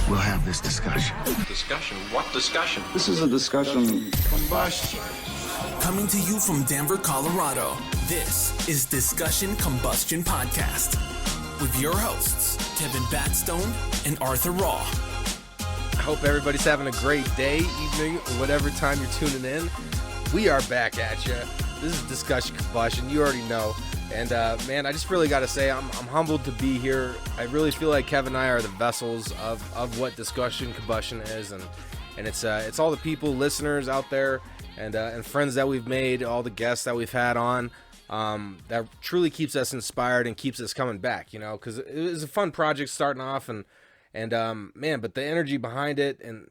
we'll have this discussion. Discussion? What discussion? This is a discussion combustion. Coming to you from Denver, Colorado, this is Discussion Combustion Podcast with your hosts, Kevin Batstone and Arthur Raw. I hope everybody's having a great day, evening, or whatever time you're tuning in. We are back at you. This is Discussion Combustion. You already know. And, man, I just really got to say I'm humbled to be here. I really feel like Kevin and I are the vessels of what Discussion Combustion is. And it's all the people, listeners out there, and friends that we've made, all the guests that we've had on, that truly keeps us inspired and keeps us coming back, you know, because it was a fun project starting off, and man, but the energy behind it, and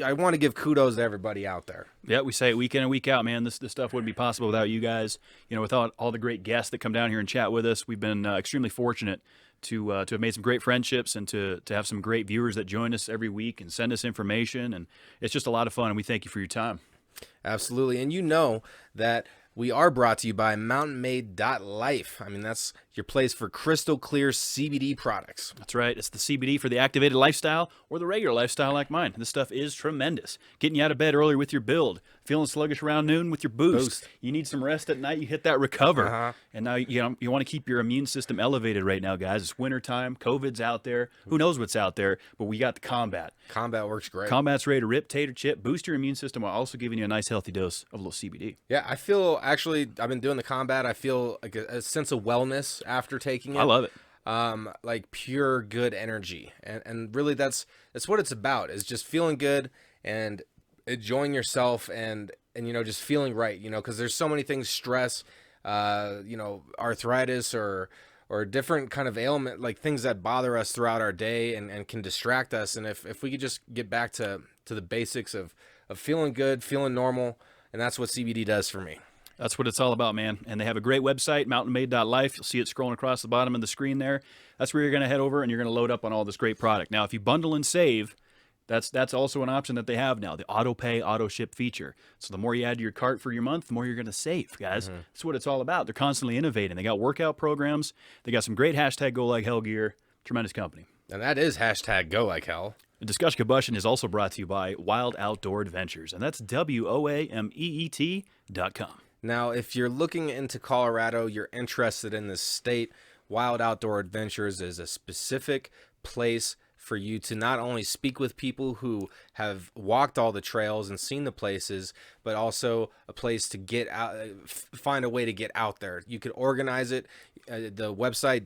I want to give kudos to everybody out there. Yeah, we say it week in and week out, man. This stuff wouldn't be possible without you guys. You know, without all the great guests that come down here and chat with us. We've been extremely fortunate to have made some great friendships and to have some great viewers that join us every week and send us information, and it's just a lot of fun, and we thank you for your time. Absolutely. And you know that we are brought to you by mountainmade.life. I mean, that's your place for crystal clear CBD products. That's right. It's the CBD for the activated lifestyle or the regular lifestyle like mine. This stuff is tremendous. Getting you out of bed earlier with your build. Feeling sluggish around noon with your boost. You need some rest at night, you hit that recover. And now you want to keep your immune system elevated right now, guys. It's wintertime. COVID's out there. Who knows what's out there? But we got the Combat. Combat works great. Combat's ready to rip, tater, chip, boost your immune system while also giving you a nice healthy dose of a little CBD. Yeah, I feel, actually, I've been doing the Combat. I feel like a sense of wellness after taking it. I love it. Like pure good energy. And really that's what it's about, is just feeling good and enjoying yourself and you know, just feeling right, you know, because there's so many things, stress, you know, arthritis or different kind of ailment, like things that bother us throughout our day and can distract us. And if we could just get back to the basics of feeling good, feeling normal, and that's what CBD does for me. That's what it's all about, man. And they have a great website, mountainmade.life. You'll see it scrolling across the bottom of the screen there. That's where you're going to head over, and you're going to load up on all this great product. Now, if you bundle and save, that's also an option that they have now, the auto pay, auto ship feature. So the more you add to your cart for your month, the more you're going to save, guys. That's what it's all about. They're constantly innovating. They got workout programs. They got some great hashtag Go Like Hell gear. Tremendous company. And that is hashtag Go Like Hell. The Discussion Combustion is also brought to you by Wild Outdoor Adventures, and that's WOAMEET.com. Now, if you're looking into Colorado, you're interested in this state, Wild Outdoor Adventures is a specific place for you to not only speak with people who have walked all the trails and seen the places, but also a place to get out, find a way to get out there. You could organize it. The website,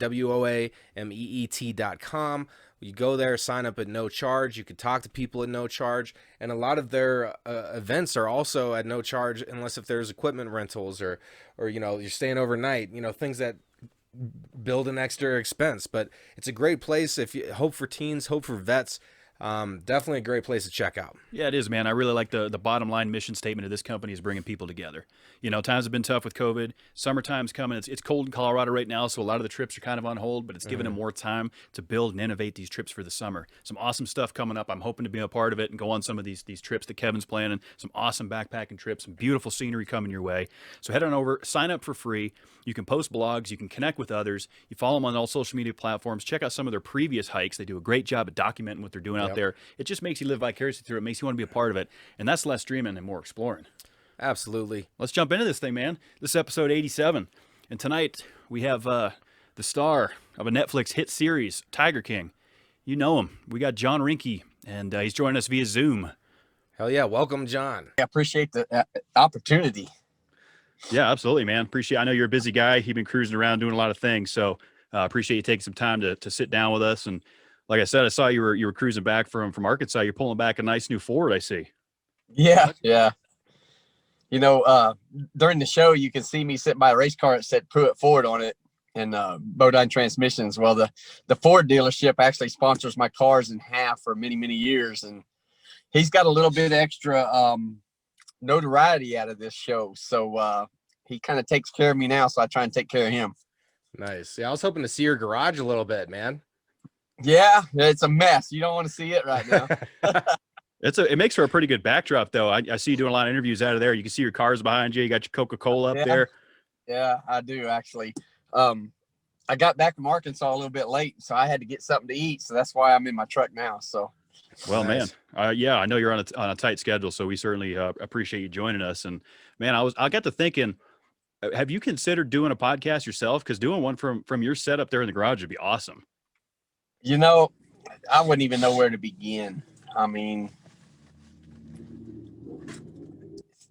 WOAMEET.com. You go there, sign up at no charge. You could talk to people at no charge. And a lot of their events are also at no charge, unless if there's equipment rentals or you know, you're staying overnight, you know, things that build an extra expense. But it's a great place. If you hope for teens, hope for vets, definitely a great place to check out. Yeah, it is, man. I really like the bottom line mission statement of this company is bringing people together. You know, times have been tough with COVID. Summertime's coming. It's cold in Colorado right now, so a lot of the trips are kind of on hold, but it's giving them more time to build and innovate these trips for the summer. Some awesome stuff coming up. I'm hoping to be a part of it and go on some of these trips that Kevin's planning. Some awesome backpacking trips, some beautiful scenery coming your way. So head on over, sign up for free. You can post blogs. You can connect with others. You follow them on all social media platforms. Check out some of their previous hikes. They do a great job at documenting what they're doing out there. It just makes you live vicariously through it. It makes you want to be a part of it. And that's less dreaming and more exploring. Absolutely. Let's jump into this thing, man. This is episode 87. And tonight we have the star of a Netflix hit series, Tiger King. You know him. We got John Reinke, and he's joining us via Zoom. Hell yeah. Welcome, John. I appreciate the opportunity. Yeah, absolutely, man. I know you're a busy guy. You've been cruising around doing a lot of things. So appreciate you taking some time to sit down with us. And like I said, I saw you were cruising back from Arkansas. You're pulling back a nice new Ford, I see. Yeah. You know, during the show, you can see me sitting by a race car that said Pruitt Ford on it and Bodine Transmissions. Well, the Ford dealership actually sponsors my cars in half for many, many years. And he's got a little bit extra notoriety out of this show. So he kind of takes care of me now. So I try and take care of him. Nice. Yeah, I was hoping to see your garage a little bit, man. Yeah, it's a mess. You don't want to see it right now. It makes for a pretty good backdrop, though. I see you doing a lot of interviews out of there. You can see your cars behind you. You got your Coca-Cola up there. Yeah, I do actually. I got back from Arkansas a little bit late, so I had to get something to eat. So that's why I'm in my truck now. So Well, Nice. man, yeah, I know you're on a tight schedule, so we certainly appreciate you joining us. And man, I got to thinking, have you considered doing a podcast yourself? Because doing one from your setup there in the garage would be awesome. You know, I wouldn't even know where to begin. I mean,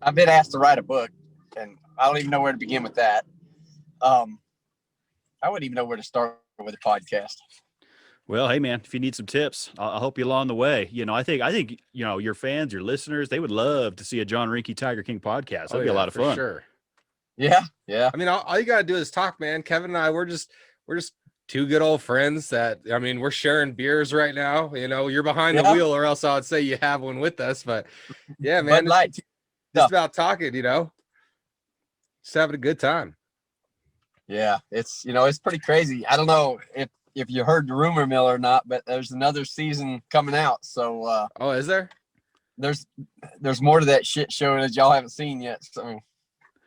I've been asked to write a book, and I don't even know where to begin with that. I wouldn't even know where to start with a podcast. Well, hey man, if you need some tips, I'll help you along the way. I think your fans, your listeners, they would love to see a John Reinke Tiger King podcast. That'd be a lot of for fun. sure. Yeah. I mean, all you gotta do is talk, man. Kevin and I, we're just two good old friends that, I mean, we're sharing beers right now. You're behind the wheel, or else I would say you have one with us. But yeah, man, just about talking, just having a good time. Yeah, it's pretty crazy. I don't know if you heard the rumor mill or not, but there's another season coming out. So oh, is there? There's more to that shit show that y'all haven't seen yet. So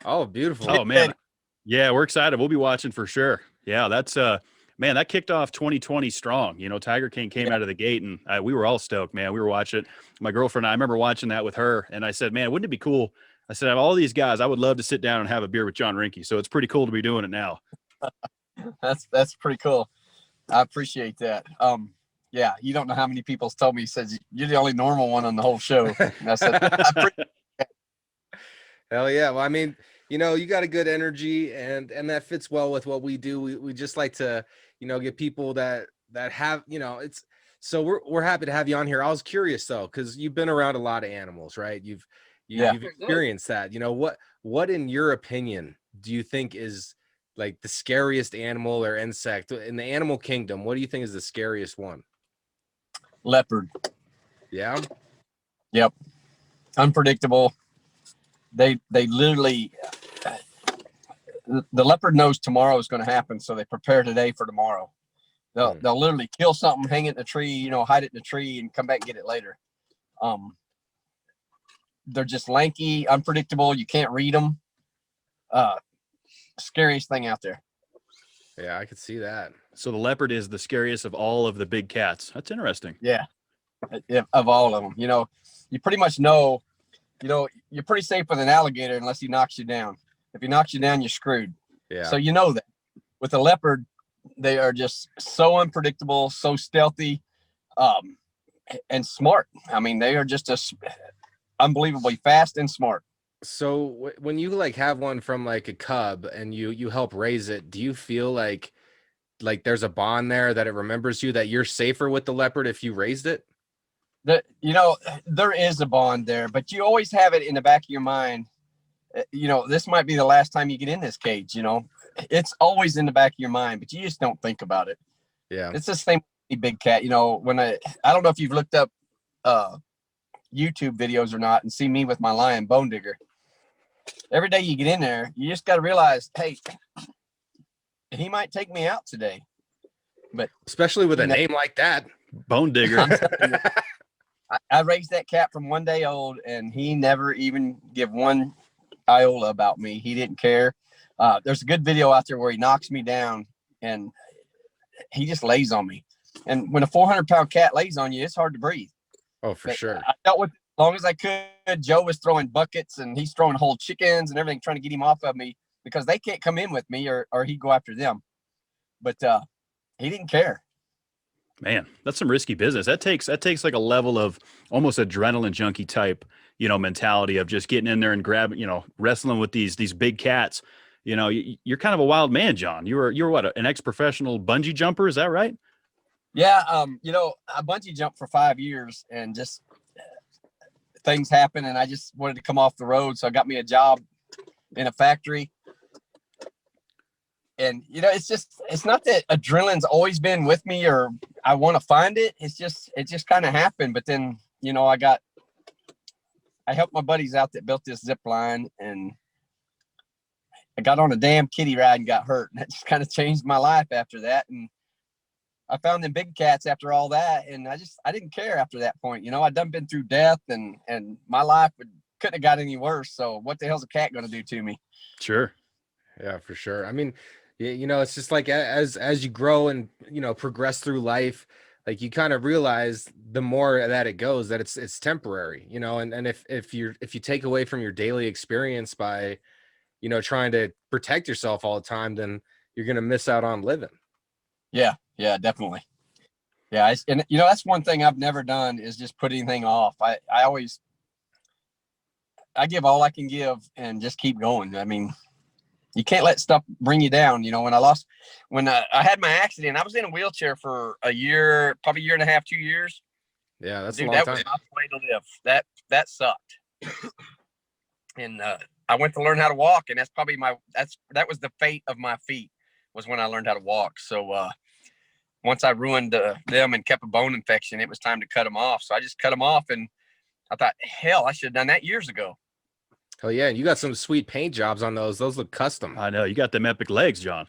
oh, beautiful. Oh man. Yeah, we're excited. We'll be watching for sure. Yeah, that's man, that kicked off 2020 strong. Tiger King came out of the gate, and we were all stoked, man. We were watching it. My girlfriend and I remember watching that with her, and I said, man, wouldn't it be cool? I said, of all these guys, I would love to sit down and have a beer with John Reinke. So it's pretty cool to be doing it now. That's pretty cool. I appreciate that. Yeah, you don't know how many people's told me, says you're the only normal one on the whole show. And I said, hell yeah. Well, I mean, you got a good energy, and that fits well with what we do. We just like to, get people that have, it's, so we're happy to have you on here. I was curious though, because you've been around a lot of animals, right? You've experienced that. What in your opinion do you think is like the scariest animal or insect in the animal kingdom? What do you think is the scariest one? leopard. Yeah. Yep. Unpredictable. They literally, the leopard knows tomorrow is going to happen, so they prepare today for tomorrow. They'll literally kill something, hang it in a tree, hide it in a tree, and come back and get it later. They're just lanky, unpredictable. You can't read them. Scariest thing out there. Yeah, I could see that. So the leopard is the scariest of all of the big cats. That's interesting. Yeah, of all of them. You pretty much know, you're pretty safe with an alligator unless he knocks you down. If he knocks you down, you're screwed. Yeah. So that. With a leopard, they are just so unpredictable, so stealthy, and smart. I mean, they are just unbelievably fast and smart. So when you have one from a cub and you help raise it, do you feel like there's a bond there that it remembers you, that you're safer with the leopard if you raised it? There is a bond there, but you always have it in the back of your mind. This might be the last time you get in this cage. It's always in the back of your mind, but you just don't think about it. Yeah. It's the same big cat. When I don't know if you've looked up YouTube videos or not and see me with my lion Bone Digger. Every day you get in there, you just got to realize, hey, he might take me out today. But especially with a name like that, Bone Digger. I raised that cat from 1 day old, and he never even give one iota about me. He didn't care. There's a good video out there where he knocks me down, and he just lays on me. And when a 400-pound cat lays on you, it's hard to breathe. Oh, for sure. I dealt with it as long as I could. Joe was throwing buckets, and he's throwing whole chickens and everything, trying to get him off of me because they can't come in with me, or he'd go after them. But he didn't care. Man, that's some risky business. That takes like a level of almost adrenaline junkie type, mentality of just getting in there and grabbing, wrestling with these big cats. You're kind of a wild man, John. You're what, an ex-professional bungee jumper? Is that right? Yeah. I bungee jumped for 5 years, and just things happen, and I just wanted to come off the road. So I got me a job in a factory. And, it's not that adrenaline's always been with me or I want to find it. It just kind of happened. But then, I helped my buddies out that built this zip line, and I got on a damn kiddie ride and got hurt. And that just kind of changed my life after that. And I found them big cats after all that. And I didn't care after that point. I'd done been through death, and my life couldn't have got any worse. So what the hell's a cat going to do to me? Sure. Yeah, for sure. I mean, it's just like as you grow and progress through life, like you kind of realize the more that it goes that it's temporary, you know, and if you take away from your daily experience by, you know, trying to protect yourself all the time, then you're going to miss out on living. Yeah, definitely. Yeah, and you know, that's one thing I've never done is just put anything off. I give all I can give and just keep going. I mean, you can't let stuff bring you down. You know, when I had my accident, I was in a wheelchair for a year, probably a year and a half, 2 years. Yeah, that's Dude, a long that time. was my way to live. That sucked. And I went to learn how to walk, and that's probably that was the fate of my feet, was when I learned how to walk. So once I ruined them and kept a bone infection, it was time to cut them off. So I just cut them off, and I thought, hell, I should have done that years ago. Oh yeah, and you got some sweet paint jobs on those. Those look custom. I know you got them epic legs, John.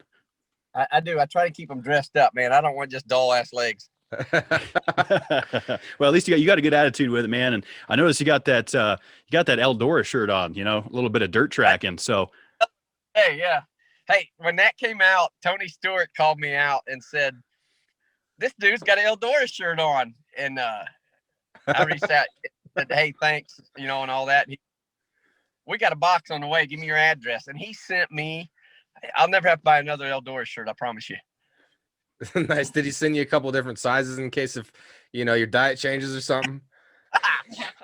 I do. I try to keep them dressed up, man. I don't want just dull ass legs. Well, at least you got a good attitude with it, man. And I noticed you got that Eldora shirt on. You know, a little bit of dirt tracking. So, hey, yeah, hey, when that came out, Tony Stewart called me out and said, "This dude's got an Eldora shirt on," and I reached out and said, "Hey, thanks," you know, and all that. We got a box on the way. Give me your address, and he sent me. I'll never have to buy another Eldora shirt. I promise you. Nice. Did he send you a couple different sizes in case if, you know, your diet changes or something?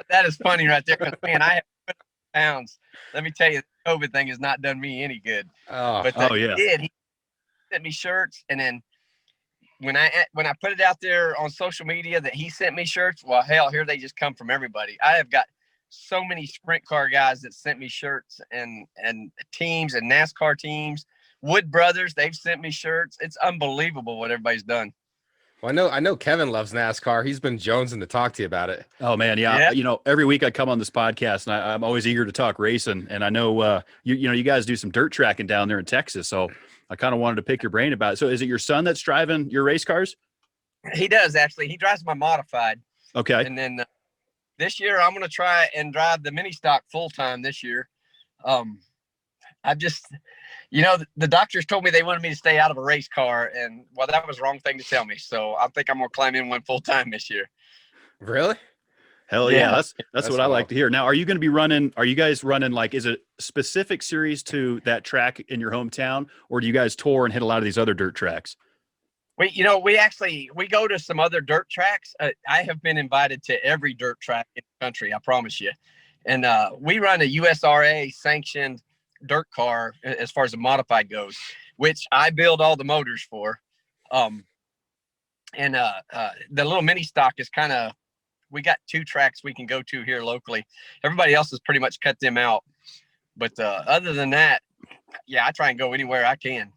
That is funny right there. Because, man, I have pounds. Let me tell you, the COVID thing has not done me any good. Oh, But yeah. he sent me shirts, and then when I put it out there on social media that he sent me shirts, well, hell, here they just come from everybody. I have got so many sprint car guys that sent me shirts, and teams and NASCAR teams. Wood Brothers, they've sent me shirts. It's unbelievable what everybody's done. Well, I know Kevin loves NASCAR. He's been jonesing to talk to you about it. Oh man, yeah. You know, every week I come on this podcast, and I'm always eager to talk racing. And I know you guys do some dirt tracking down there in Texas, so I kind of wanted to pick your brain about it. So, is it your son that's driving your race cars? He does, actually. He drives my modified. Okay. And then this year I'm going to try and drive the mini stock full time this year. I just, you know, the doctors told me they wanted me to stay out of a race car, and well, that was the wrong thing to tell me. So I think I'm going to climb in one full time this year. Really? Hell yeah. Yeah. That's what I like to hear. Now, are you guys running, like, is it a specific series to that track in your hometown, or do you guys tour and hit a lot of these other dirt tracks? We go to some other dirt tracks. I have been invited to every dirt track in the country, I promise you. And we run a USRA sanctioned dirt car as far as the modified goes, which I build all the motors for. The little mini stock is we got 2 tracks we can go to here locally. Everybody else has pretty much cut them out. But other than that, yeah, I try and go anywhere I can.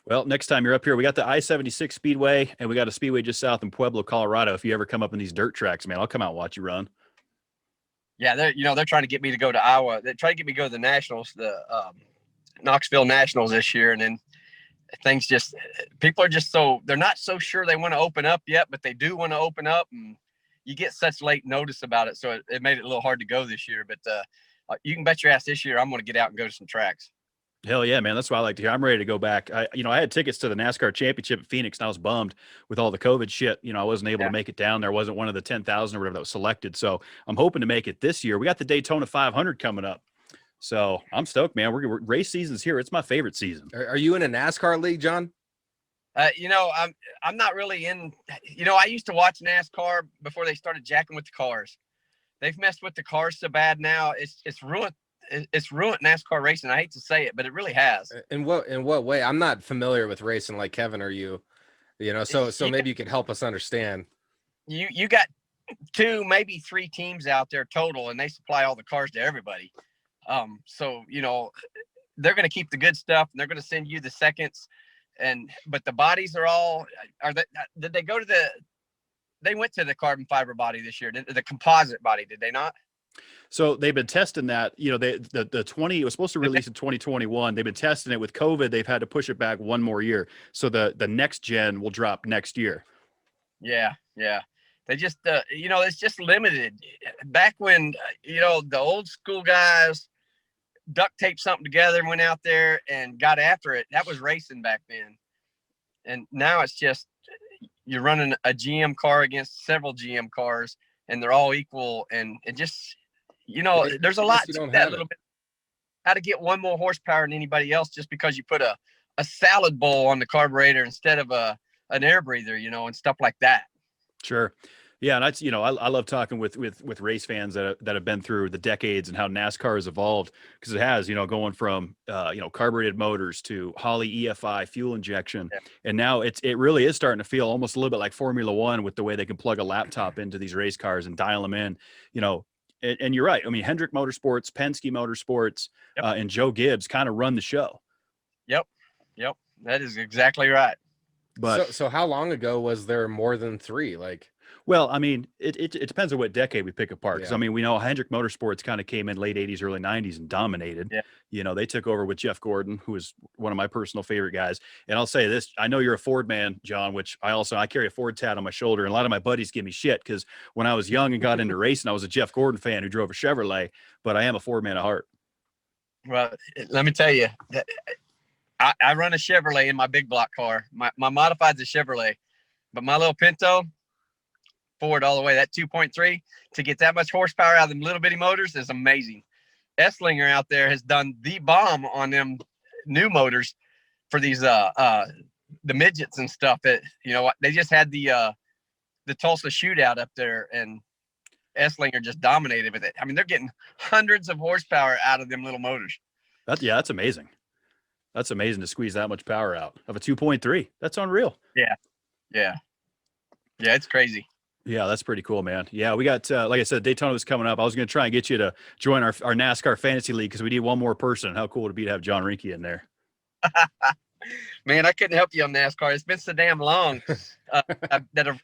Well, next time you're up here, we got the I-76 Speedway, and we got a speedway just south in Pueblo, Colorado. If you ever come up in these dirt tracks, man, I'll come out and watch you run. Yeah, they're trying to get me to go to Iowa. They try to get me to go to the Nationals, the Knoxville Nationals this year, and then people are just they're not so sure they want to open up yet, but they do want to open up, and you get such late notice about it, so it made it a little hard to go this year. But you can bet your ass this year I'm going to get out and go to some tracks. Hell yeah, man. That's what I like to hear. I'm ready to go back. I had tickets to the NASCAR championship at Phoenix, and I was bummed with all the COVID shit. You know, I wasn't able to make it down there. Wasn't one of the 10,000 or whatever that was selected. So I'm hoping to make it this year. We got the Daytona 500 coming up. So I'm stoked, man. We're race season's here. It's my favorite season. Are you in a NASCAR league, John? I'm not really in, I used to watch NASCAR before they started jacking with the cars. They've messed with the cars so bad now. It's ruined NASCAR racing. I hate to say it, but it really has. In what way? I'm not familiar with racing like Kevin or you. So maybe you can help us understand. You got 2, maybe 3 teams out there total, and they supply all the cars to everybody. So they're going to keep the good stuff, and they're going to send you the seconds. But the bodies did they go to they went to the carbon fiber body this year, the composite body, did they not? So they've been testing that, the 20, it was supposed to release in 2021. They've been testing it with COVID. They've had to push it back one more year. So the next gen will drop next year. Yeah. They just, it's just limited. Back when, the old school guys duct taped something together and went out there and got after it. That was racing back then. And now it's just, you're running a GM car against several GM cars, and they're all equal, and it just, there's a lot to that little bit. How to get one more horsepower than anybody else just because you put a salad bowl on the carburetor instead of an air breather, and stuff like that. Sure. Yeah, and that's I love talking with race fans that have been through the decades and how NASCAR has evolved, because it has, going from carbureted motors to Holley EFI fuel injection, and now it really is starting to feel almost a little bit like Formula One with the way they can plug a laptop into these race cars and dial them in, and you're right. I mean, Hendrick Motorsports, Penske Motorsports, and Joe Gibbs kind of run the show. Yep, that is exactly right. But so how long ago was there more than 3? Well, I mean, it depends on what decade we pick apart. Because I mean, we know Hendrick Motorsports kind of came in late 80s, early 90s and dominated. Yeah. They took over with Jeff Gordon, who is one of my personal favorite guys. And I'll say this, I know you're a Ford man, John, which I carry a Ford tat on my shoulder. And a lot of my buddies give me shit because when I was young and got into racing, I was a Jeff Gordon fan who drove a Chevrolet, but I am a Ford man at heart. Well, let me tell you, I run a Chevrolet in my big block car. My modified's a Chevrolet, but my little Pinto, Ford all the way. That 2.3 to get that much horsepower out of them little bitty motors is amazing. Esslinger out there has done the bomb on them new motors for these the midgets and stuff. That they just had the Tulsa shootout up there, and Esslinger just dominated with it. I mean, they're getting hundreds of horsepower out of them little motors. That's amazing. That's amazing to squeeze that much power out of a 2.3. That's unreal. Yeah, it's crazy. Yeah, that's pretty cool, man. Yeah, we got, like I said, Daytona was coming up. I was going to try and get you to join our NASCAR fantasy league because we need one more person. How cool would it be to have John Reinke in there? Man, I couldn't help you on NASCAR. It's been so damn long that I've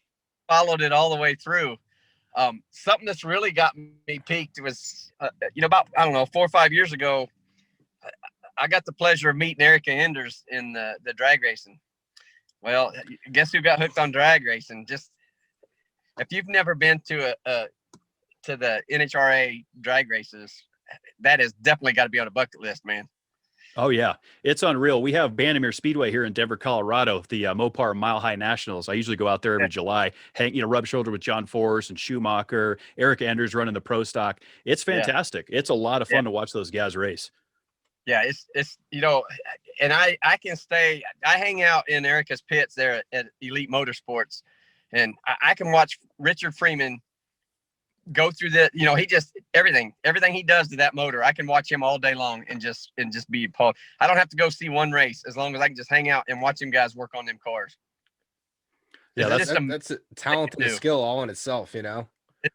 followed it all the way through. Something that's really got me peaked was, about, 4 or 5 years ago, I got the pleasure of meeting Erica Enders in the drag racing. Well, guess who got hooked on drag racing? Just if you've never been to the NHRA drag races, that has definitely got to be on a bucket list, man. Oh yeah, it's unreal. We have Bandimere Speedway here in Denver, Colorado, the Mopar Mile High Nationals. I usually go out there every July, rub shoulder with John Force and Schumacher. Erica Enders running the pro stock. It's fantastic. It's a lot of fun to watch those guys race. Yeah, it's and I can stay. I hang out in Erica's pits there at Elite Motorsports, and I can watch Richard Freeman go through he just everything he does to that motor. I can watch him all day long and just be appalled. I don't have to go see one race as long as I can just hang out and watch them guys work on them cars. Yeah, that's a talent and a skill all in itself.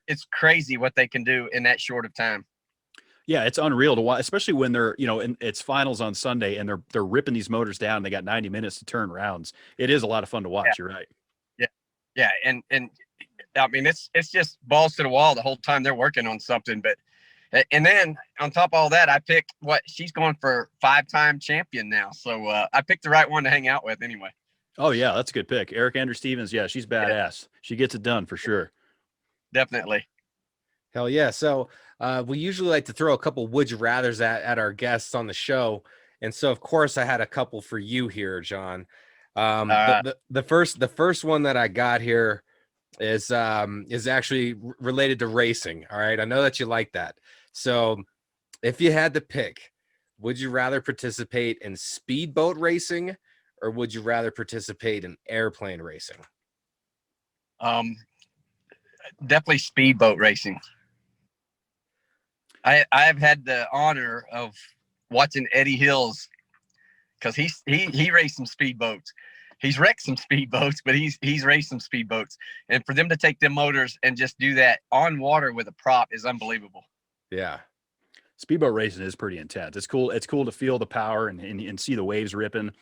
It's crazy what they can do in that short of time. Yeah, it's unreal to watch, especially when they're, in it's finals on Sunday and they're ripping these motors down. And they got 90 minutes to turn rounds. It is a lot of fun to watch. You're right. Yeah. And I mean, it's just balls to the wall the whole time they're working on something. But, and then on top of all that, I picked she's going for 5-time champion now. So I picked the right one to hang out with anyway. Oh yeah, that's a good pick. Erica Enders Stevens. Yeah, she's badass. She gets it done for sure. Definitely. Hell yeah. So we usually like to throw a couple would you rathers at our guests on the show. And so, of course, I had a couple for you here, John. The first one that I got here is actually related to racing. All right. I know that you like that. So if you had to pick, would you rather participate in speedboat racing or would you rather participate in airplane racing? Definitely speedboat racing. I've had the honor of watching Eddie Hills because he raced some speedboats. He's wrecked some speedboats, but he's raced some speedboats. And for them to take them motors and just do that on water with a prop is unbelievable. Yeah. Speedboat racing is pretty intense. It's cool. It's cool to feel the power and see the waves ripping.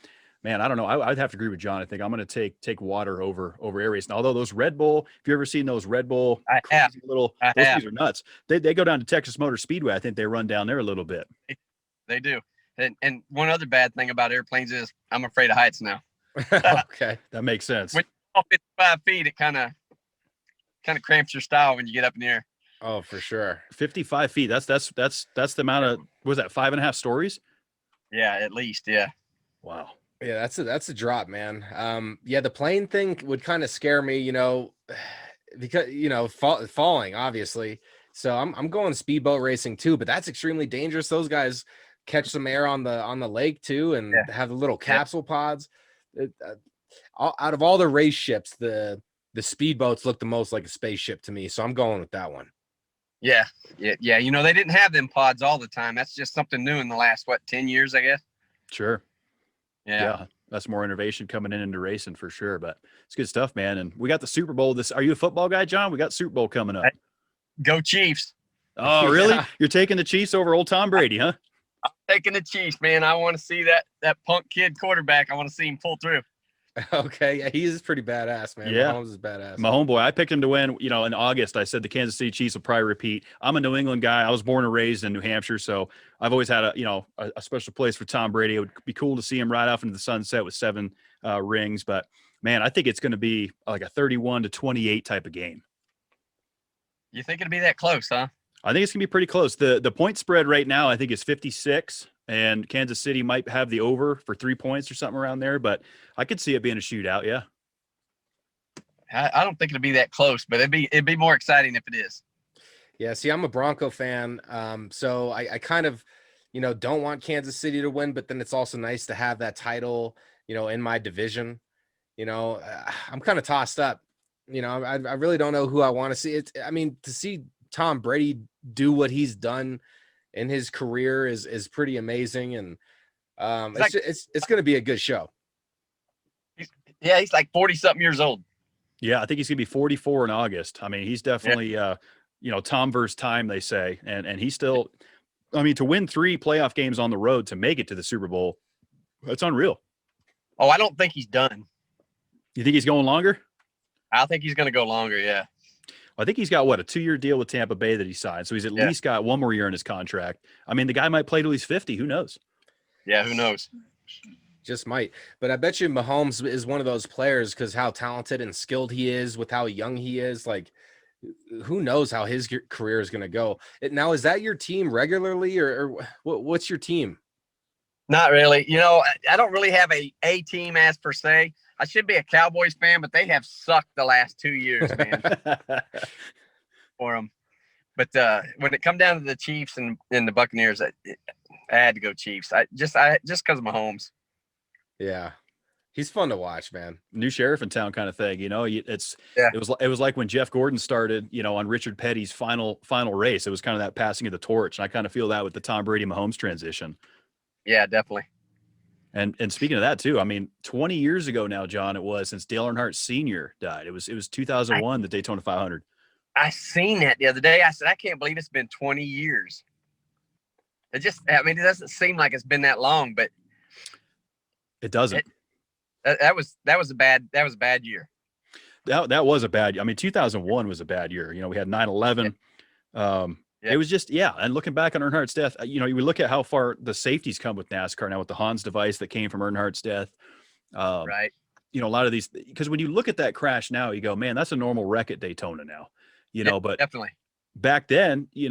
Man, I don't know. I'd have to agree with John. I think I'm going to take water over air racing. Although those Red Bull, if you've ever seen those Red Bull, those things are nuts. They go down to Texas Motor Speedway. I think they run down there a little bit. They do. And one other bad thing about airplanes is I'm afraid of heights now. Okay, that makes sense. When you're off 55 feet, it kind of cramps your style when you get up in the air. Oh, for sure. 55 feet. That's the amount of, was that 5.5 stories? Yeah, at least. Yeah. Wow. Yeah, that's a drop, man. Yeah, the plane thing would kind of scare me, because falling obviously. So I'm going speedboat racing too, but that's extremely dangerous. Those guys catch some air on the lake too, and have the little capsule pods. Out of all the race ships, the speedboats look the most like a spaceship to me. So I'm going with that one. Yeah. Yeah. They didn't have them pods all the time. That's just something new in the last 10 years, I guess. Sure. Yeah. Yeah, that's more innovation coming into racing for sure. But it's good stuff, man. And we got the Super Bowl. Are you a football guy, John? We got Super Bowl coming up. Go Chiefs. Oh, really? Yeah. You're taking the Chiefs over old Tom Brady, huh? I'm taking the Chiefs, man. I want to see that punk kid quarterback. I want to see him pull through. Okay, yeah, he is pretty badass, man. Yeah. Mahomes is badass. My homeboy, I picked him to win. In August, I said the Kansas City Chiefs will probably repeat. I'm a New England guy. I was born and raised in New Hampshire, so I've always had a special place for Tom Brady. It would be cool to see him ride off into the sunset with 7 rings. But man, I think it's going to be like a 31-28 type of game. You think it'll be that close, huh? I think it's going to be pretty close. The point spread right now, I think, is 56, and Kansas City might have the over for 3 points or something around there, but I could see it being a shootout, yeah. I don't think it'll be that close, but it'd be more exciting if it is. Yeah, see, I'm a Bronco fan, so I kind of, don't want Kansas City to win, but then it's also nice to have that title, in my division. I'm kind of tossed up. I really don't know who I want to see. To see Tom Brady do what he's done in his career is pretty amazing, and it's going to be a good show. He's like 40-something years old. Yeah, I think he's going to be 44 in August. I mean, he's definitely, Tom versus time, they say. And he's still, to win 3 playoff games on the road to make it to the Super Bowl, that's unreal. Oh, I don't think he's done. You think he's going longer? I think he's going to go longer, yeah. I think he's got, a 2-year deal with Tampa Bay that he signed. So he's at least got 1 more year in his contract. The guy might play till he's 50. Who knows? Yeah, who knows? Just might. But I bet you Mahomes is one of those players because how talented and skilled he is with how young he is. Like, who knows how his career is going to go. Now, is that your team regularly or what's your team? Not really. I don't really have a team as per se. I should be a Cowboys fan, but they have sucked the last 2 years, man, for them. But when it come down to the Chiefs and the Buccaneers, I had to go Chiefs. Just because of Mahomes. Yeah, he's fun to watch, man. New sheriff in town kind of thing. It was like when Jeff Gordon started, on Richard Petty's final race. It was kind of that passing of the torch, and I kind of feel that with the Tom Brady Mahomes transition. Yeah, definitely. And speaking of that too, 20 years ago now, John, it was since Dale Earnhart Sr. died. It was 2001, the Daytona 500. I seen that the other day. I said, I can't believe it's been 20 years. It doesn't seem like it's been that long, but it doesn't. That was a bad year. That was a bad. 2001 was a bad year. We had 9/11. It was just, and looking back on Earnhardt's death, you look at how far the safeties come with NASCAR now with the Hans device that came from Earnhardt's death. Right. A lot of these, because when you look at that crash now, you go, man, that's a normal wreck at Daytona now, but definitely back then, he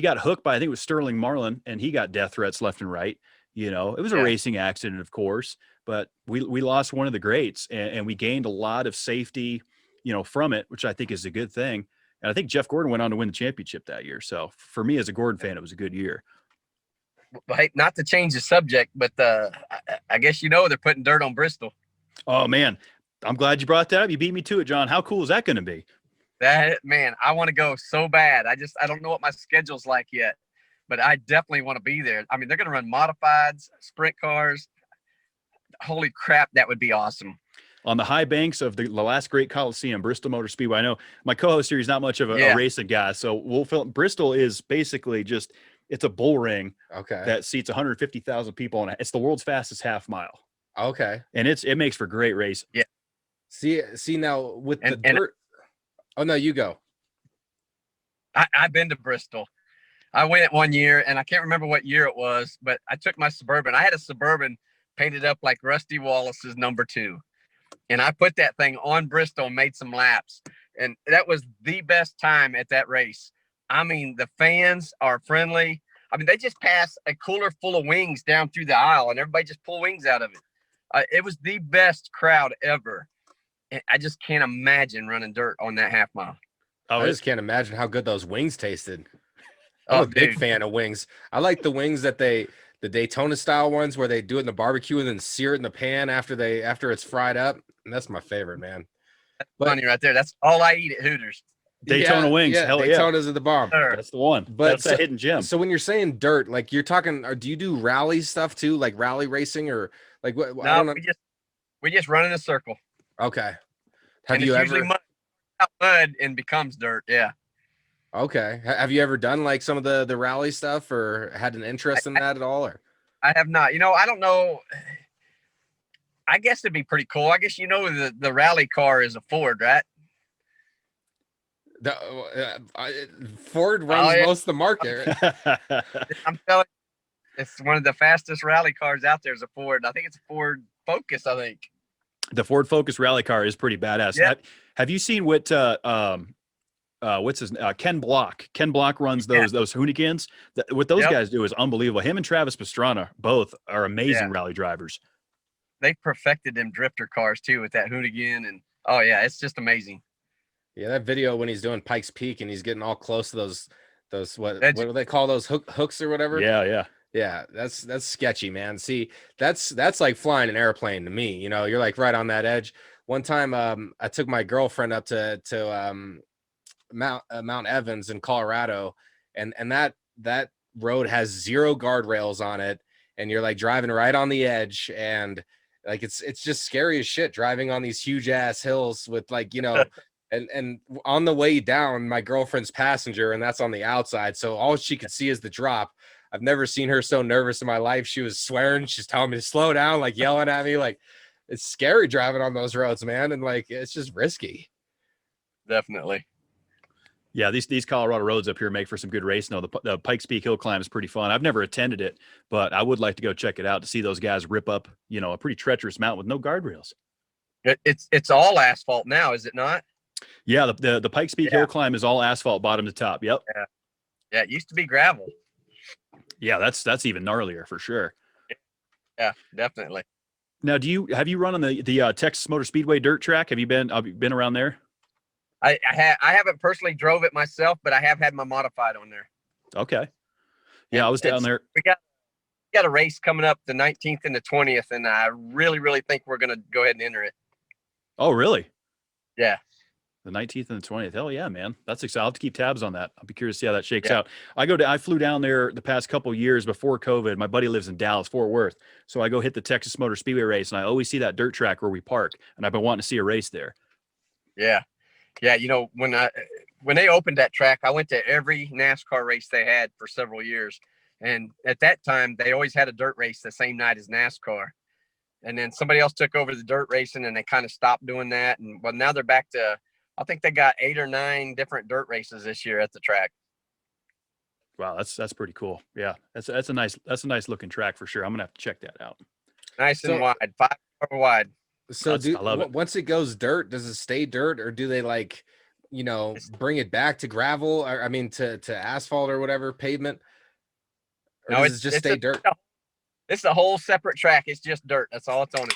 got hooked by, I think it was Sterling Marlin, and he got death threats left and right. It was a racing accident, of course, but we lost one of the greats and we gained a lot of safety, from it, which I think is a good thing. And I think Jeff Gordon went on to win the championship that year. So for me as a Gordon fan, it was a good year. Hey, not to change the subject, but I guess they're putting dirt on Bristol. Oh, man. I'm glad you brought that up. You beat me to it, John. How cool is that going to be? Man, I want to go so bad. I don't know what my schedule's like yet, but I definitely want to be there. They're going to run modifieds, sprint cars. Holy crap, that would be awesome. On the high banks of the last great Coliseum, Bristol Motor Speedway. I know my co-host here is not much of a racing guy, so Bristol is basically it's a bull ring that seats 150,000 people, and it's the world's fastest half mile. Okay, and it makes for great racing. Yeah. See now with the dirt. Oh no, you go. I've been to Bristol. I went one year, and I can't remember what year it was, but I took my Suburban. I had a Suburban painted up like Rusty Wallace's number 2. And I put that thing on Bristol and made some laps. And that was the best time at that race. The fans are friendly. I mean, they just pass a cooler full of wings down through the aisle, and everybody just pull wings out of it. It was the best crowd ever. And I just can't imagine running dirt on that half mile. I just can't imagine how good those wings tasted. I'm a big fan of wings. I like the wings that the Daytona style ones where they do it in the barbecue and then sear it in the pan after it's fried up. And that's my favorite, man. That's funny right there. That's all I eat at Hooters. Daytona wings. Yeah, Hell Daytona's are the bomb. Sure. That's the one. But that's a hidden gem. So when you're saying dirt, like you're talking, or do you do rally stuff too, like rally racing, or like what? No, I don't know. we just run in a circle. Okay. Have you ever mud and becomes dirt? Yeah. Okay. Have you ever done like some of the rally stuff, or had an interest in that at all? Or I have not. I don't know. I guess it'd be pretty cool. I guess the rally car is a Ford, right? Ford runs most of the market. I'm telling you, it's one of the fastest rally cars out there is a Ford. I think it's a Ford Focus, I think. The Ford Focus rally car is pretty badass. Yeah. Have you seen what what's his Ken Block? Ken Block runs those Hoonigans. What those guys do is unbelievable. Him and Travis Pastrana both are amazing rally drivers. They perfected them drifter cars too with that Hoonigan, and it's just amazing. Yeah, that video when he's doing Pikes Peak and he's getting all close to those what do they call those hooks or whatever? Yeah, that's sketchy, man. See, that's like flying an airplane to me. You're like right on that edge. One time, I took my girlfriend up to Mount Evans in Colorado, and that road has 0 guardrails on it, and you're like driving right on the edge, and like it's just scary as shit driving on these huge ass hills with like and on the way down, my girlfriend's passenger, and that's on the outside, so all she could see is the drop. I've never seen her so nervous in my life. She was swearing. She's telling me to slow down, like yelling at me. Like, it's scary driving on those roads, man. And like, it's just risky. Definitely. Yeah, these Colorado roads up here make for some good racing. No, the Pikes Peak Hill Climb is pretty fun. I've never attended it, but I would like to go check it out to see those guys rip up, a pretty treacherous mountain with no guardrails. It's all asphalt now, is it not? Yeah, the Pikes Peak Hill Climb is all asphalt bottom to top. Yep. Yeah, it used to be gravel. Yeah, that's even gnarlier for sure. Yeah, definitely. Now, have you run on the Texas Motor Speedway dirt track? Have you been around there? I haven't personally drove it myself, but I have had my modified on there. Okay. Yeah, I was down there. We got a race coming up the 19th and the 20th, and I really, really think we're going to go ahead and enter it. Oh, really? Yeah. The 19th and the 20th. Hell yeah, man. That's exciting. I'll have to keep tabs on that. I'll be curious to see how that shakes out. I flew down there the past couple years before COVID. My buddy lives in Dallas, Fort Worth. So I go hit the Texas Motor Speedway race, and I always see that dirt track where we park, and I've been wanting to see a race there. Yeah. Yeah. When they opened that track, I went to every NASCAR race they had for several years. And at that time, they always had a dirt race the same night as NASCAR. And then somebody else took over the dirt racing, and they kind of stopped doing that. And now they're back to, I think they got 8 or 9 different dirt races this year at the track. Wow, that's pretty cool. Yeah, that's a nice looking track for sure. I'm gonna have to check that out. Nice and wide, 5 car wide. So I love it. Once it goes dirt, does it stay dirt, or do they like, bring it back to gravel, or to asphalt or whatever pavement? Or does it just stay dirt? It's a whole separate track. It's just dirt. That's all it's on it.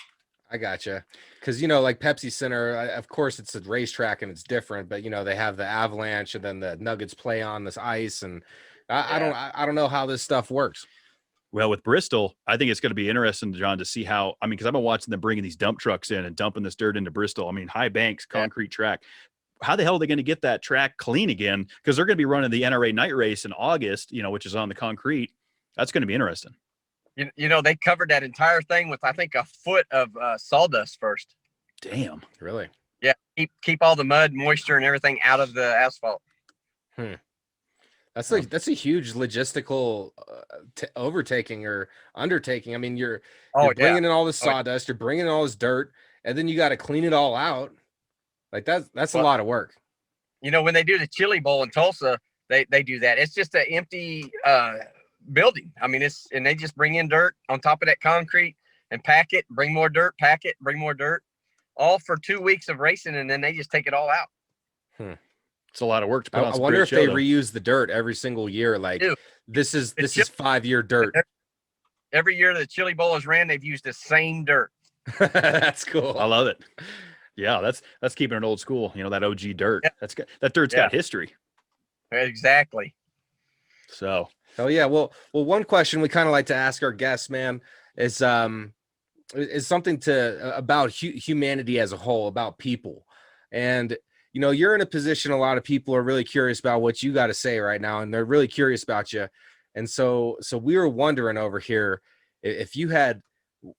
I gotcha. Because, like Pepsi Center, of course, it's a racetrack and it's different, but, they have the Avalanche and then the Nuggets play on this ice. And I don't know how this stuff works. Well, with Bristol, I think it's going to be interesting, John, to see how, because I've been watching them bringing these dump trucks in and dumping this dirt into Bristol. High banks, concrete track. How the hell are they going to get that track clean again? Because they're going to be running the NRA night race in August, which is on the concrete. That's going to be interesting. They covered that entire thing with, I think, a foot of sawdust first. Damn. Really? Yeah. Keep all the mud, moisture, and everything out of the asphalt. That's a huge logistical overtaking or undertaking. You're bringing in all this sawdust, you're bringing in all this dirt, and then you got to clean it all out. Like that's a lot of work. When they do the Chili Bowl in Tulsa, they do that. It's just an empty building. And they just bring in dirt on top of that concrete and pack it, bring more dirt, pack it, bring more dirt, all for 2 weeks of racing, and then they just take it all out. It's a lot of work to put on I some wonder great if show, they though. reuse the dirt every single year. Like Dude, this is it's 5-year dirt. Every year the chili bowl has ran, they've used the same dirt. That's cool. I love it. Yeah, that's keeping it old school. You know, that OG dirt. Yeah. That dirt's got history. Exactly. So Oh yeah. Well, one question we kind of like to ask our guests, man, is something about humanity as a whole, about people. And you know, you're in a position a lot of people are really curious about what you got to say right now, and they're really curious about you. And so we were wondering over here, if you had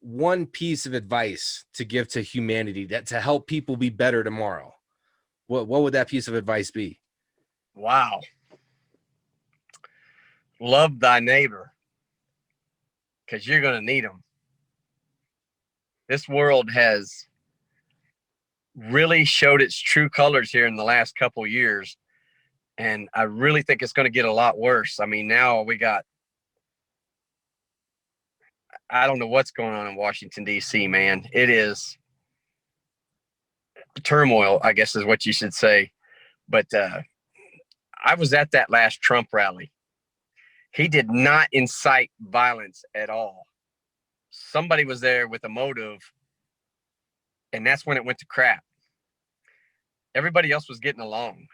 one piece of advice to give to humanity to help people be better tomorrow, what would that piece of advice be? Wow. Love thy neighbor, because you're going to need them. This world has really showed its true colors here in the last couple of years. And I really think it's going to get a lot worse. I mean, now I don't know what's going on in Washington, D.C., man. It is turmoil, I guess is what you should say. But I was at that last Trump rally. He did not incite violence at all. Somebody was there with a motive, and that's when it went to crap. Everybody else was getting along.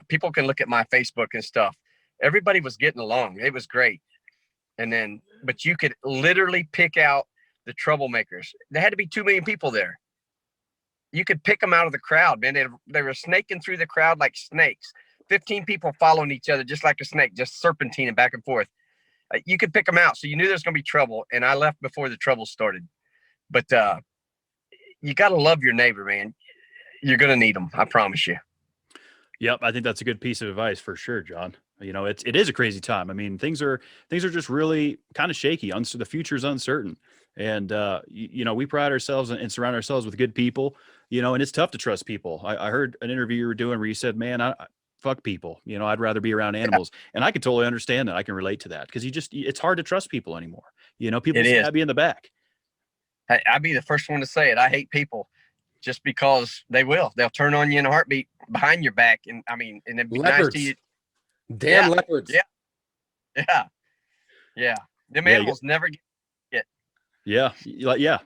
People can look at my Facebook and stuff. Everybody was getting along. It was great. But you could literally pick out the troublemakers. There had to be 2 million people there. You could pick them out of the crowd, man. They were snaking through the crowd like snakes. 15 people following each other just like a snake, just serpentining back and forth. You could pick them out. So you knew there was going to be trouble. And I left before the trouble started. But you got to love your neighbor, man. You're going to need them. I promise you. Yep, I think that's a good piece of advice for sure, John. You know, it is a crazy time. I mean, things are just really kind of shaky. The future's uncertain, and you know, we pride ourselves and surround ourselves with good people. You know, and it's tough to trust people. I heard an interview you were doing where you said, "Man, I fuck people. You know, I'd rather be around animals," and I can totally understand that. I can relate to that because it's hard to trust people anymore. You know, people stab you in the back. I'd be the first one to say it. I hate people. Just because they'll turn on you in a heartbeat behind your back. And I mean, and it'd be Leopards. nice to you. Damn leopards. Yeah. Them animals never get. Yeah.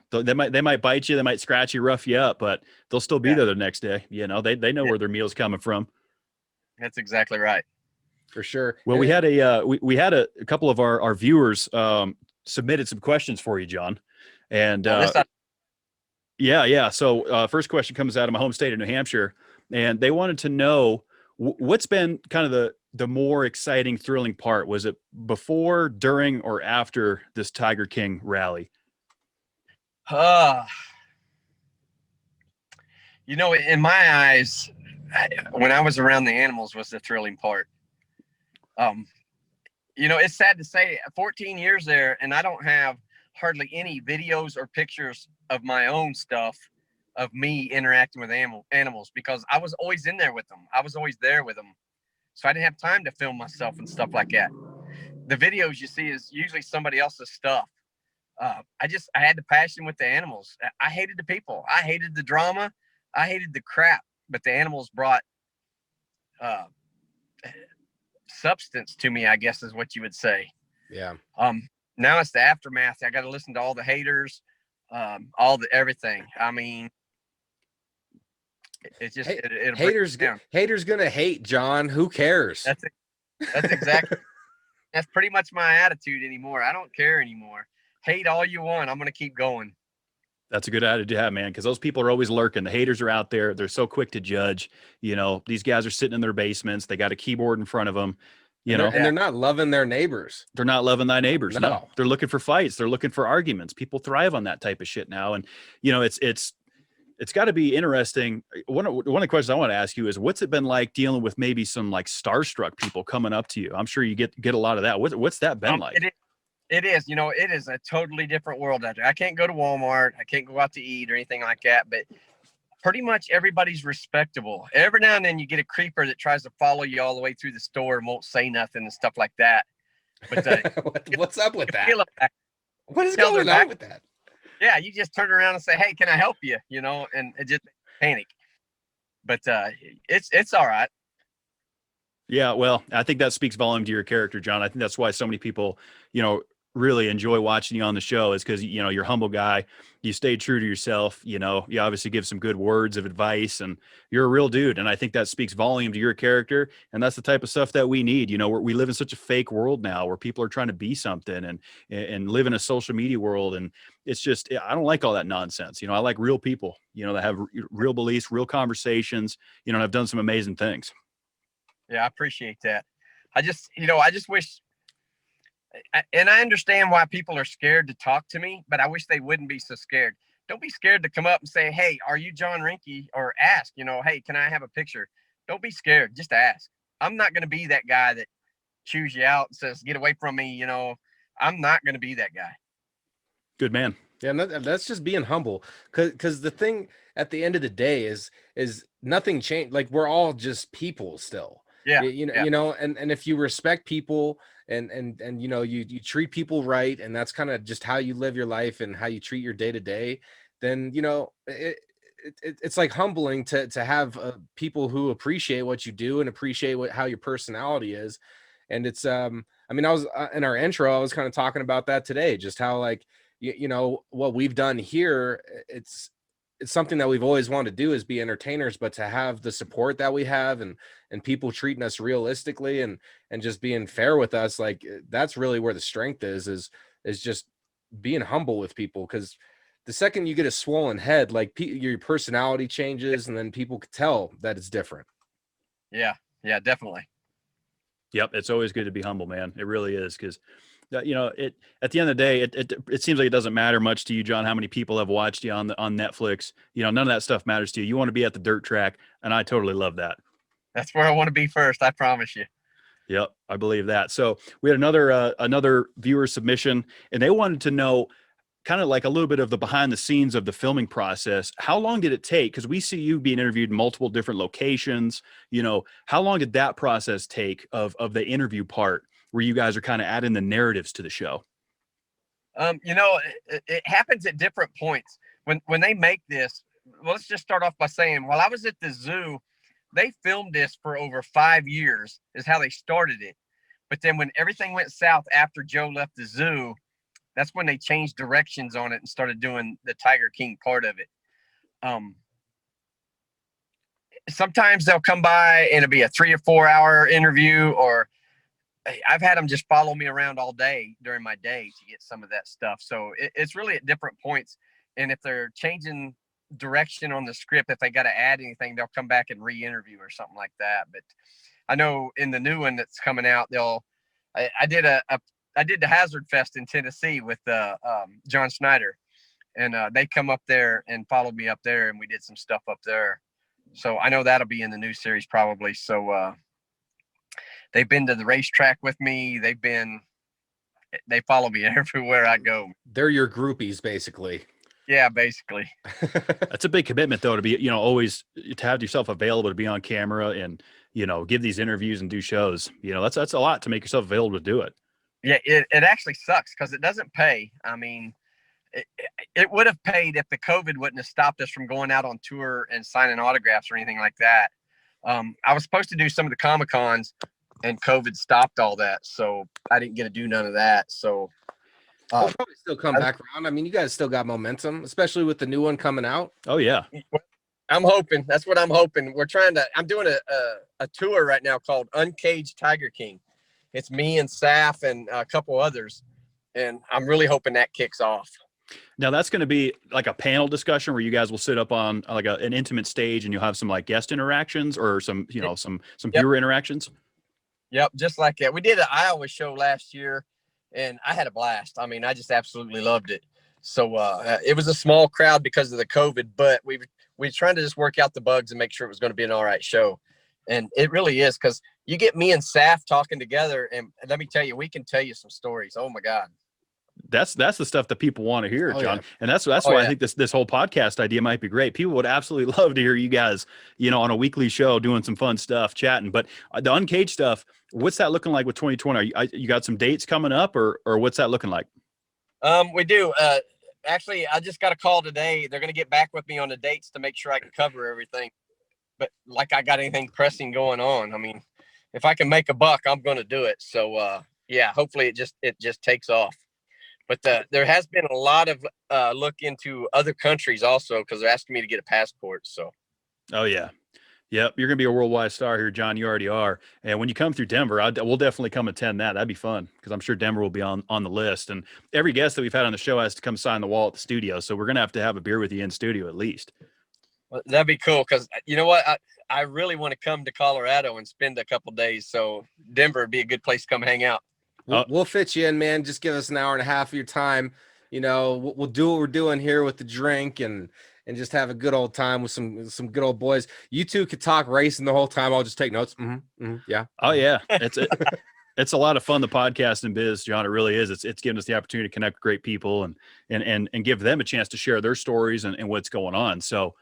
They might bite you. They might scratch you, rough you up, but they'll still be there the next day. You know, they know where their meal's coming from. That's exactly right. For sure. Well, we had a couple of our viewers submitted some questions for you, John. And Yeah. So first question comes out of my home state of New Hampshire, and they wanted to know what's been kind of the more exciting, thrilling part. Was it before, during, or after this Tiger King rally? You know, in my eyes, when I was around the animals was the thrilling part. You know, it's sad to say 14 years there, and I don't have hardly any videos or pictures of my own stuff of me interacting with animals because I was always in there with them. I was always there with them. So I didn't have time to film myself and stuff like that. The videos you see is usually somebody else's stuff. I had the passion with the animals. I hated the people. I hated the drama. I hated the crap, but the animals brought substance to me, I guess is what you would say. Yeah. Now it's the aftermath. I got to listen to all the haters, everything. I mean, it's just haters gonna hate, John. Who cares? That's exactly. That's pretty much my attitude anymore. I don't care anymore. Hate all you want. I'm gonna keep going. That's a good attitude to have, man, because those people are always lurking. The haters are out there. They're so quick to judge. You know, these guys are sitting in their basements. They got a keyboard in front of them. And they're not loving their neighbors. They're not loving thy neighbors. No. They're looking for fights. They're looking for arguments. People thrive on that type of shit now. And, you know, it's got to be interesting. One of the questions I want to ask you is, what's it been like dealing with maybe some like starstruck people coming up to you? I'm sure you get a lot of that. What's that been like? It is, you know, it is a totally different world out there. I can't go to Walmart. I can't go out to eat or anything like that, but pretty much everybody's respectable. Every now and then you get a creeper that tries to follow you all the way through the store and won't say nothing and stuff like that. But what's up with that? What is going on with that? Yeah, you just turn around and say, "Hey, can I help you?" You know, and it just panic. But it's all right. Yeah, well, I think that speaks volume to your character, John. I think that's why so many people, really enjoy watching you on the show is because, you're a humble guy. You stay true to yourself. You obviously give some good words of advice and you're a real dude. And I think that speaks volume to your character. And that's the type of stuff that we need. We live in such a fake world now where people are trying to be something and live in a social media world. And it's just, I don't like all that nonsense. I like real people, that have real beliefs, real conversations, and have done some amazing things. Yeah, I appreciate that. I just wish, and I understand why people are scared to talk to me, but I wish they wouldn't be so scared. Don't be scared to come up and say, hey, are you John Reinke? Or ask, hey, can I have a picture? Don't be scared. Just ask. I'm not going to be that guy that chews you out and says, get away from me. I'm not going to be that guy. Good man. Yeah, and that's just being humble. Because the thing at the end of the day is nothing changed. Like, we're all just people still. Yeah. And if you respect people and you treat people right, and that's kind of just how you live your life and how you treat your day to day, then it's like humbling to have people who appreciate what you do and appreciate how your personality is. And it's I was in our intro, I was kind of talking about that today, just how, like, what we've done here, it's something that we've always wanted to do, is be entertainers, but to have the support that we have and people treating us realistically and just being fair with us, like, that's really where the strength is just being humble with people. Because the second you get a swollen head, like, your personality changes, and then people can tell that it's different. Yeah, definitely. Yep. It's always good to be humble, man. It really is. Because at the end of the day, it seems like it doesn't matter much to you, John, how many people have watched you on Netflix. None of that stuff matters to you. You want to be at the dirt track, and I totally love that. That's where I want to be first. I promise you. Yep, I believe that. So we had another viewer submission, and they wanted to know kind of like a little bit of the behind the scenes of the filming process. How long did it take? Because we see you being interviewed in multiple different locations. How long did that process take of the interview part, where you guys are kind of adding the narratives to the show? It happens at different points. When they make this, well, let's just start off by saying, while I was at the zoo, they filmed this for over 5 years, is how they started it. But then when everything went south after Joe left the zoo, that's when they changed directions on it and started doing the Tiger King part of it. Sometimes they'll come by and it'll be a 3 or 4 hour interview, or I've had them just follow me around all day during my day to get some of that stuff. So it's really at different points. And if they're changing direction on the script, if they got to add anything, they'll come back and re-interview or something like that. But I know in the new one that's coming out, I did the Hazard Fest in Tennessee with John Snyder, and they come up there and followed me up there, and we did some stuff up there. So I know that'll be in the new series probably. So they've been to the racetrack with me. They follow me everywhere I go. They're your groupies, basically. Yeah, basically. That's a big commitment, though, to be, always to have yourself available to be on camera and, give these interviews and do shows. That's a lot to make yourself available to do it. Yeah, it actually sucks because it doesn't pay. I mean, it would have paid if the COVID wouldn't have stopped us from going out on tour and signing autographs or anything like that. I was supposed to do some of the Comic-Cons, and COVID stopped all that, so I didn't get to do none of that. So I'll probably still come back around. I mean, you guys still got momentum, especially with the new one coming out. Oh yeah, I'm hoping. That's what I'm hoping. I'm doing a tour right now called Uncaged Tiger King. It's me and Saf and a couple others, and I'm really hoping that kicks off. Now that's going to be like a panel discussion where you guys will sit up on like an intimate stage, and you'll have some like guest interactions or some viewer interactions. Yep, just like that. We did an Iowa show last year, and I had a blast. I mean, I just absolutely loved it. So it was a small crowd because of the COVID, but we trying to just work out the bugs and make sure it was going to be an all right show. And it really is, because you get me and Saf talking together, and let me tell you, we can tell you some stories. Oh my God. That's the stuff that people want to hear, John. Yeah. And that's why I think this whole podcast idea might be great. People would absolutely love to hear you guys, on a weekly show doing some fun stuff, chatting. But the Uncaged stuff, what's that looking like with 2020? You got some dates coming up, or what's that looking like? We do. Actually, I just got a call today. They're going to get back with me on the dates to make sure I can cover everything. But like I got anything pressing going on. I mean, if I can make a buck, I'm going to do it. So, yeah, hopefully it just takes off. But there has been a lot of look into other countries also, because they're asking me to get a passport. So, Oh yeah. Yep, you're gonna be a worldwide star here, John. You already are. And when you come through Denver, we'll definitely come attend that. That'd be fun because I'm sure Denver will be on the list. And every guest that we've had on the show has to come sign the wall at the studio. So we're gonna have a beer with you in studio at least. well, that'd be cool, because you know what, I really want to come to Colorado and spend a couple days. So Denver would be a good place to come hang out. We'll fit you in, man. Just give us an hour and a half of your time. You know, we'll do what we're doing here with the drink and just have a good old time with some good old boys. You two could talk racing the whole time. I'll just take notes. Yeah. Oh yeah, it's a lot of fun. The podcast and biz, John, it really is. It's giving us the opportunity to connect with great people and give them a chance to share their stories and what's going on. So,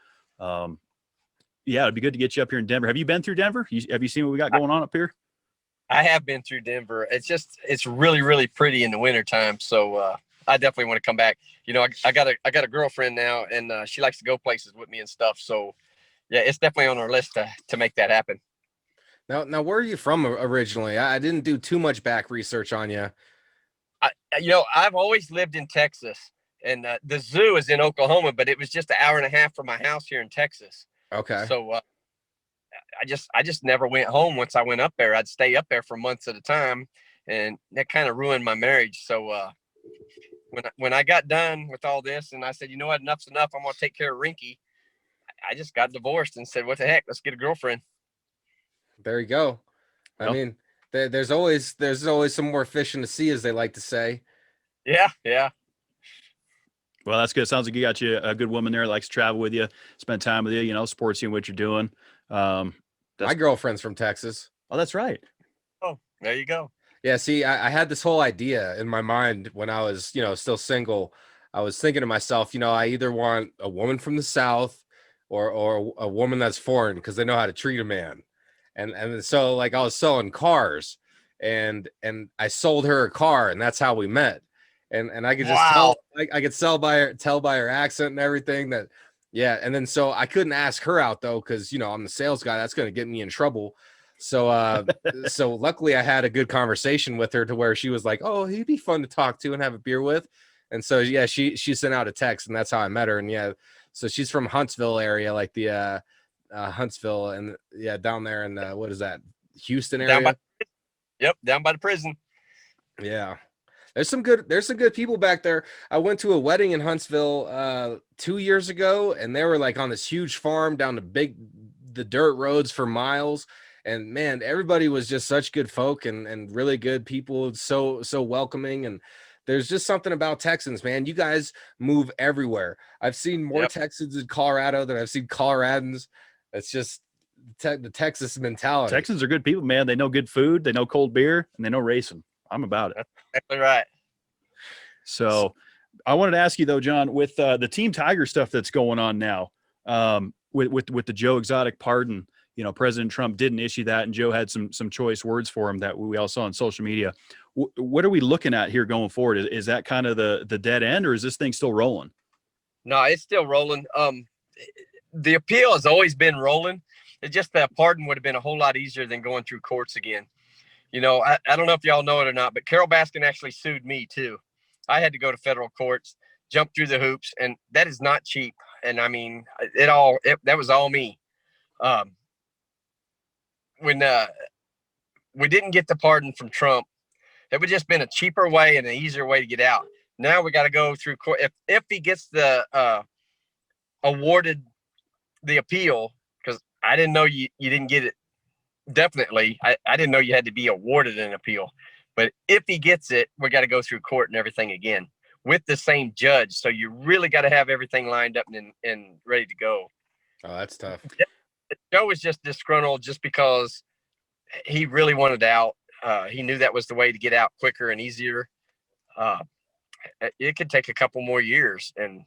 yeah, it'd be good to get you up here in Denver. Have you been through Denver? Have you seen what we got going on up here? I have been through Denver. It's really, really pretty in the wintertime. So I definitely want to come back. You know, I got a girlfriend now, and she likes to go places with me and stuff. So yeah, it's definitely on our list to make that happen. Now, where are you from originally? I didn't do too much back research on you. I've always lived in Texas, and the zoo is in Oklahoma, but it was just an hour and a half from my house here in Texas. Okay. So I just never went home. Once I went up there, I'd stay up there for months at a time, and that kind of ruined my marriage. So when I got done with all this, and I said, you know what, enough's enough, I'm gonna take care of Reinke, I just got divorced and said, what the heck, let's get a girlfriend. There you go. I mean, there's always some more fish in the sea, as they like to say. Yeah. Well, that's good. Sounds like you got you a good woman there, likes to travel with you, spend time with you, you know, supports you in what you're doing. My girlfriend's from Texas. Oh, that's right. Oh, there you go. Yeah, see, I had this whole idea in my mind when I was, still single. I was thinking to myself, I either want a woman from the South or a woman that's foreign because they know how to treat a man. And so like I was selling cars and I sold her a car, and that's how we met. And I could just tell by her accent and everything that, yeah. And then so I couldn't ask her out though, because I'm the sales guy. That's going to get me in trouble. So so luckily I had a good conversation with her to where she was like, oh, he'd be fun to talk to and have a beer with. And so yeah, she sent out a text, and that's how I met her. And yeah, so she's from Huntsville area, like the Huntsville, and yeah, down there in what is that, Houston area? Down by the prison. Yeah. There's some good people back there. I went to a wedding in Huntsville 2 years ago, and they were like on this huge farm down the dirt roads for miles. And man, everybody was just such good folk and really good people, so welcoming. And there's just something about Texans, man. You guys move everywhere. I've seen more Texans in Colorado than I've seen Coloradans. It's just the Texas mentality. Texans are good people, man. They know good food, they know cold beer, and they know racing. I'm about it. That's exactly right. So I wanted to ask you though, John, with the Team Tiger stuff that's going on now, with the Joe Exotic pardon, President Trump didn't issue that, and Joe had some choice words for him that we all saw on social media. What are we looking at here going forward? Is that kind of the dead end, or is this thing still rolling? No, it's still rolling. The appeal has always been rolling. It's just that pardon would have been a whole lot easier than going through courts again. I don't know if y'all know it or not, but Carol Baskin actually sued me too. I had to go to federal courts, jump through the hoops, and that is not cheap. And I mean, that was all me. When we didn't get the pardon from Trump, it would just been a cheaper way and an easier way to get out. Now we got to go through court. If he gets the awarded the appeal, because I didn't know you didn't get it. Definitely, I didn't know you had to be awarded an appeal. But if he gets it, we got to go through court and everything again with the same judge. So you really got to have everything lined up and ready to go. Oh, that's tough. Joe was just disgruntled just because he really wanted out. He knew that was the way to get out quicker and easier. It could take a couple more years, and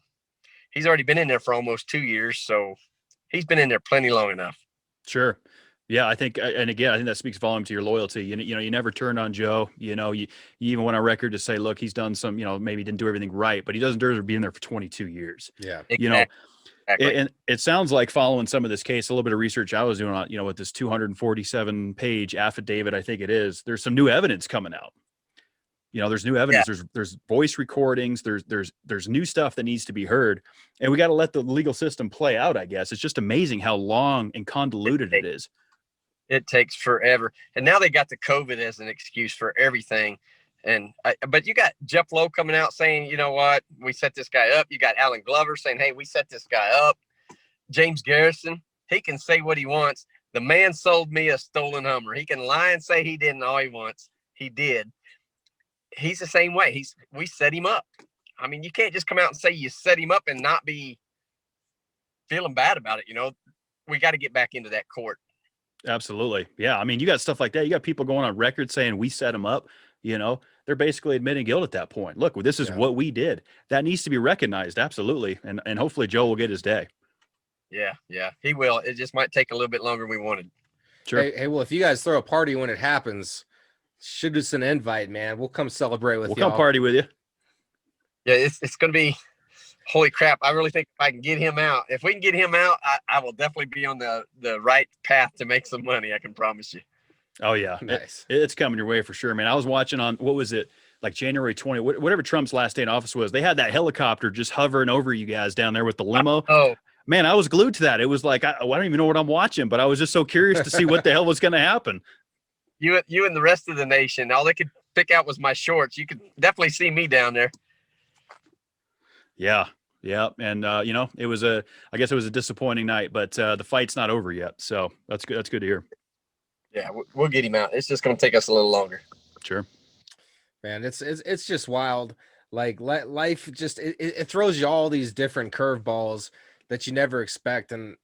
he's already been in there for almost 2 years. So he's been in there plenty long enough. Sure. Yeah, I think, and again, I think that speaks volume to your loyalty. You never turned on Joe. You even went on record to say, look, he's done some, maybe he didn't do everything right, but he doesn't deserve being there for 22 years. Yeah. Exactly. Exactly. And it sounds like, following some of this case, a little bit of research I was doing on, with this 247-page affidavit, I think it is, there's some new evidence coming out. There's new evidence. There's voice recordings. There's new stuff that needs to be heard, and we got to let the legal system play out. I guess it's just amazing how long and convoluted it is. It takes forever, and now they got the COVID as an excuse for everything. But you got Jeff Lowe coming out saying, you know what, we set this guy up. You got Alan Glover saying, hey, we set this guy up. James Garrison, he can say what he wants. The man sold me a stolen Hummer. He can lie and say he didn't all he wants. He did. He's the same way. We set him up. I mean, you can't just come out and say you set him up and not be feeling bad about it. We got to get back into that court. Absolutely. Yeah. I mean, you got stuff like that. You got people going on record saying we set him up. They're basically admitting guilt at that point. Look, this is what we did. That needs to be recognized. Absolutely. And hopefully Joe will get his day. Yeah, he will. It just might take a little bit longer than we wanted. Sure. Hey, well, if you guys throw a party when it happens, shoot us an invite, man. We'll come celebrate with you. We'll come party with you. Yeah, it's going to be, holy crap. I really think if I can get him out, if we can get him out, I will definitely be on the right path to make some money. I can promise you. Oh yeah. Nice. It's coming your way for sure, man. I was watching on, what was it? Like January 20, whatever Trump's last day in office was, they had that helicopter just hovering over you guys down there with the limo. Oh, man, I was glued to that. It was like, I don't even know what I'm watching, but I was just so curious to see what the hell was going to happen. You and the rest of the nation, all they could pick out was my shorts. You could definitely see me down there. Yeah. And, I guess it was a disappointing night, but the fight's not over yet. So that's good. That's good to hear. Yeah, we'll get him out. It's just going to take us a little longer. Sure. Man, it's just wild. Like life just, it throws you all these different curveballs that you never expect. And,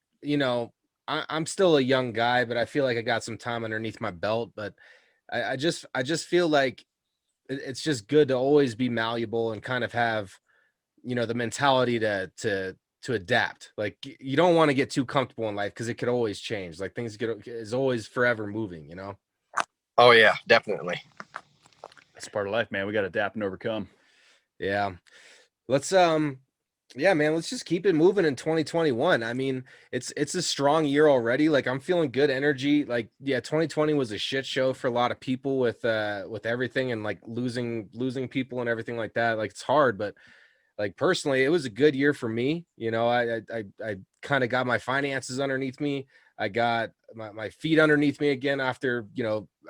I'm still a young guy, but I feel like I got some time underneath my belt, but I just feel like it's just good to always be malleable and kind of have, the mentality to adapt. Like you don't want to get too comfortable in life because it could always change. Like things is always forever moving, Oh yeah, definitely. That's part of life, man. We got to adapt and overcome. Yeah. Let's just keep it moving in 2021. I mean, it's a strong year already. Like I'm feeling good energy. Like, yeah, 2020 was a shit show for a lot of people with everything and like losing people and everything like that. Like it's hard, but like personally, it was a good year for me. I kind of got my finances underneath me. I got my feet underneath me again after,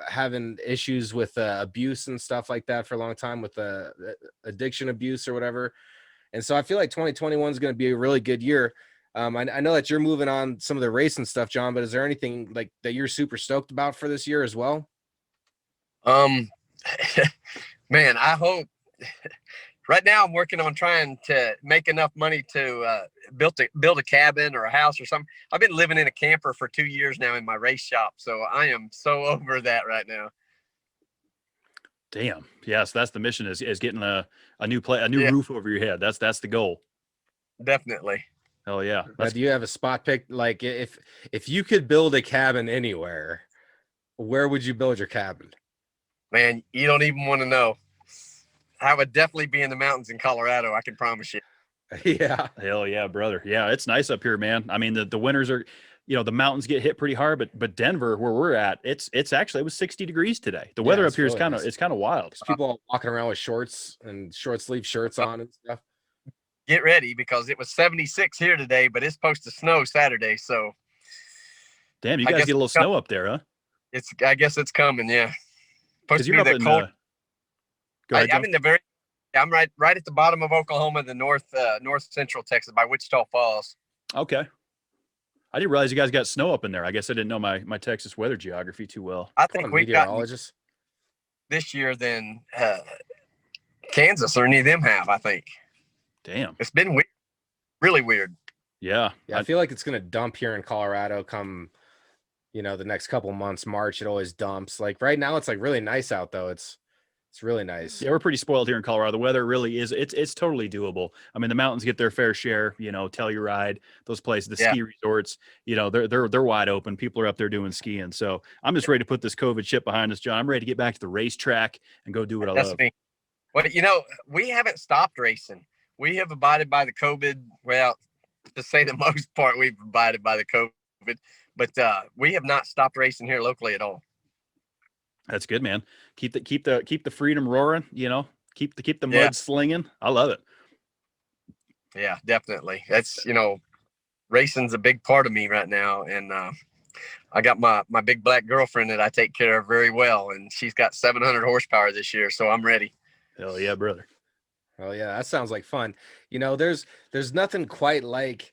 having issues with abuse and stuff like that for a long time with addiction abuse or whatever. And so I feel like 2021 is going to be a really good year. I know that you're moving on some of the racing stuff, John, but is there anything like that you're super stoked about for this year as well? Man, I hope. Right now, I'm working on trying to make enough money to build a cabin or a house or something. I've been living in a camper for 2 years now in my race shop, so I am so over that right now. Damn. Yeah. So that's the mission is getting a new roof over your head. That's the goal. Definitely. Hell yeah. Do you have a spot pick? Like if you could build a cabin anywhere, where would you build your cabin? Man, you don't even want to know. I would definitely be in the mountains in Colorado. I can promise you. Yeah. Hell yeah, brother. Yeah. It's nice up here, man. I mean, the winters are, the mountains get hit pretty hard, but Denver, where we're at, it was 60 degrees today. The weather up here is really nice. it's kind of wild. There's people walking around with shorts and short sleeve shirts on and stuff. Get ready because it was 76 here today, but it's supposed to snow Saturday. So damn, you guys get a little snow up there, huh? I guess it's coming. Yeah. Supposed to be that cold. I'm right at the bottom of Oklahoma, the north central Texas by Wichita Falls. Okay. I didn't realize you guys got snow up in there. I guess I didn't know my Texas weather geography too well. I think we've got this year than Kansas or any of them have, I think. Damn. It's been weird. Really weird. Yeah. I feel like it's going to dump here in Colorado come, the next couple months. March, it always dumps. Like right now, it's like really nice out though. It's really nice. Yeah, we're pretty spoiled here in Colorado. The weather really is. It's totally doable. I mean, the mountains get their fair share. Telluride, those places, the ski resorts. They're wide open. People are up there doing skiing. So I'm just ready to put this COVID shit behind us, John. I'm ready to get back to the racetrack and go do what I love. Me. Well, we haven't stopped racing. We have abided by the COVID. Well, to say the most part, we've abided by the COVID, but we have not stopped racing here locally at all. That's good, man. Keep the freedom roaring. Keep the mud slinging. I love it. Yeah, definitely. That's racing's a big part of me right now, and I got my big black girlfriend that I take care of very well, and she's got 700 horsepower this year, so I'm ready. Hell yeah, brother. Oh yeah, that sounds like fun. There's nothing quite like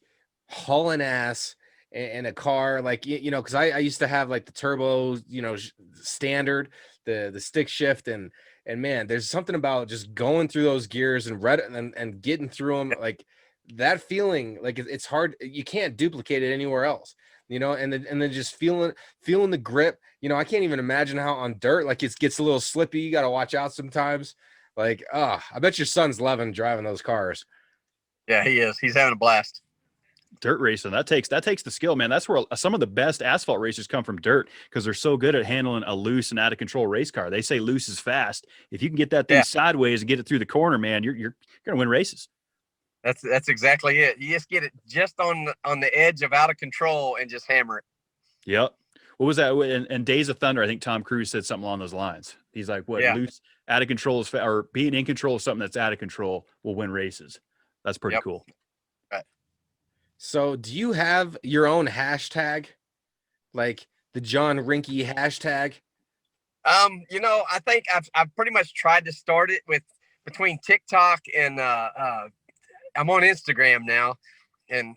hauling ass in a car, like because I used to have like the turbo, standard, the stick shift, and man, there's something about just going through those gears and getting through them, like that feeling, like it's hard, you can't duplicate it anywhere else, and then just feeling the grip. I can't even imagine how on dirt, like it gets a little slippy, you got to watch out sometimes. Like, I bet your son's loving driving those cars. Yeah, he is. He's having a blast. Dirt racing, that takes the skill, man. That's where some of the best asphalt racers come from, dirt, because they're so good at handling a loose and out of control race car. They say loose is fast. If you can get that thing sideways and get it through the corner, man, you're gonna win races. That's exactly it. You just get it just on the edge of out of control and just hammer it. Yep. What was that? In Days of Thunder, I think Tom Cruise said something along those lines. He's like, loose, out of control is or being in control of something that's out of control will win races. That's pretty cool. Right. So do you have your own hashtag, like the John Reinke hashtag? I think I've pretty much tried to start it between TikTok and I'm on Instagram now, and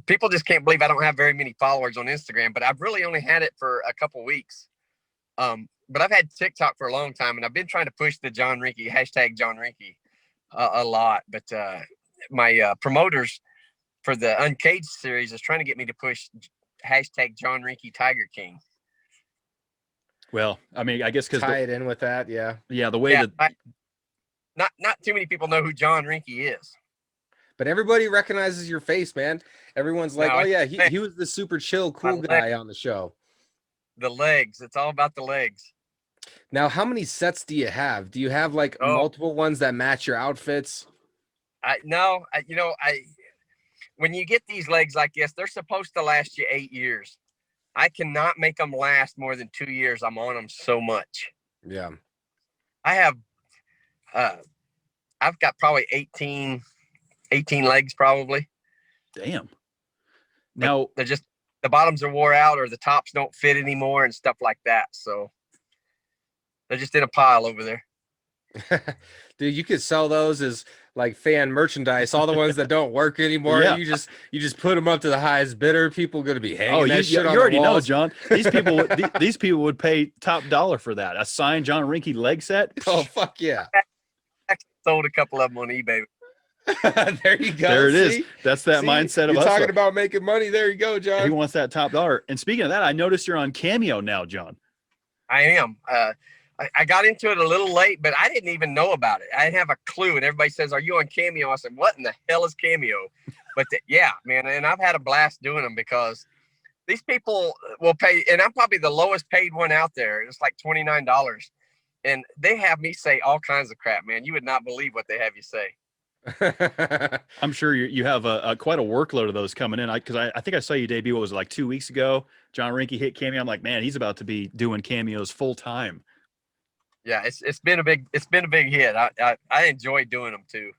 people just can't believe I don't have very many followers on Instagram, but I've really only had it for a couple weeks. But I've had TikTok for a long time, and I've been trying to push the John Reinke hashtag John Reinke a lot. But my promoters for the Uncaged series is trying to get me to push hashtag John Reinke Tiger King. Well, I mean, I guess because tie it in with that, yeah, the way that not too many people know who John Reinke is. But everybody recognizes your face, man. Everyone's like, oh yeah, he was the super chill, cool guy on the show. The legs. It's all about the legs. Now, how many sets do you have? Do you have like multiple ones that match your outfits? When you get these legs like this, they're supposed to last you 8 years. I cannot make them last more than 2 years. I'm on them so much. Yeah. I have, I've got probably 18 legs probably. Damn. Now they're just, the bottoms are wore out or the tops don't fit anymore and stuff like that. So they're just in a pile over there. Dude, you could sell those as like fan merchandise. All the ones that don't work anymore, you just put them up to the highest bidder. People are going to be hanging that shit on you already the know, walls. John. These people would pay top dollar for that. A signed John Reinke leg set. Oh fuck yeah! I sold a couple of them on eBay. There you go. There it is. That's that mindset of you're us. Talking about making money. There you go, John. He wants that top dollar. And speaking of that, I noticed you're on Cameo now, John. I am. I got into it a little late, but I didn't even know about it. I didn't have a clue. And everybody says, "Are you on Cameo?" I said, "What in the hell is Cameo?" But yeah, man. And I've had a blast doing them because these people will pay. And I'm probably the lowest paid one out there. It's like $29. And they have me say all kinds of crap, man. You would not believe what they have you say. I'm sure you have quite a workload of those coming in. Because I think I saw you debut. What was it, like 2 weeks ago? John Reinke hit Cameo. I'm like, man, he's about to be doing cameos full time. Yeah, it's been a big hit. I enjoy doing them too.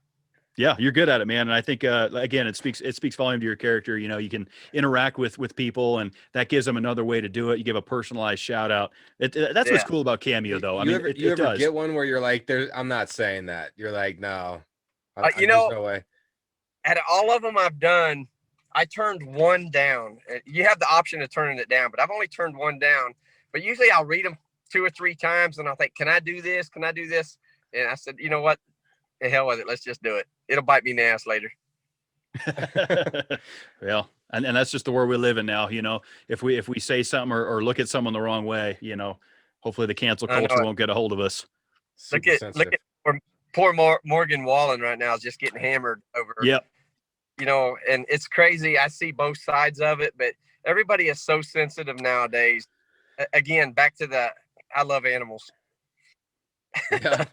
Yeah, you're good at it, man. And I think again, it speaks volume to your character. You can interact with people, and that gives them another way to do it. You give a personalized shout out. That's what's cool about Cameo, though. You ever get one where you're like, I'm not saying that. You're like, no. There's no way. At all of them I've done, I turned one down. You have the option of turning it down, but I've only turned one down. But usually I'll read them 2 or 3 times, and I'll think, can I do this? Can I do this? And I said, you know what? The hell with it. Let's just do it. It'll bite me in the ass later. Well, and that's just the world we live in now. If we say something or look at someone the wrong way, hopefully the cancel culture won't get a hold of us. Look at poor Morgan Wallen right now is just getting hammered over. Yep. And it's crazy. I see both sides of it, but everybody is so sensitive nowadays. Again, back to I love animals. Yeah.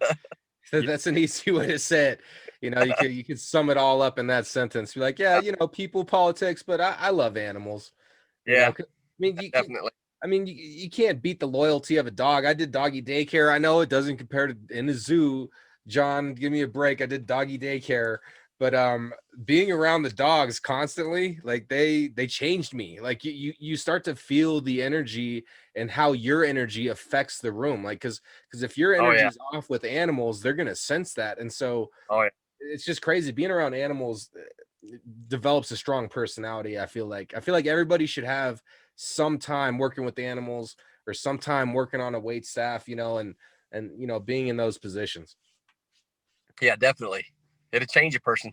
That's an easy way to say it. You could sum it all up in that sentence. Be like, yeah, people, politics, but I love animals. Yeah, I mean, definitely. you can't beat the loyalty of a dog. I did doggy daycare. I know it doesn't compare to in the zoo. John, give me a break. I did doggy daycare, but being around the dogs constantly, like they changed me. Like you start to feel the energy and how your energy affects the room. Like because if your energy is off with animals, they're gonna sense that, and so it's just crazy. Being around animals develops a strong personality. I feel like everybody should have some time working with the animals or some time working on a wait staff, and being in those positions. Yeah, definitely. It'll change a person.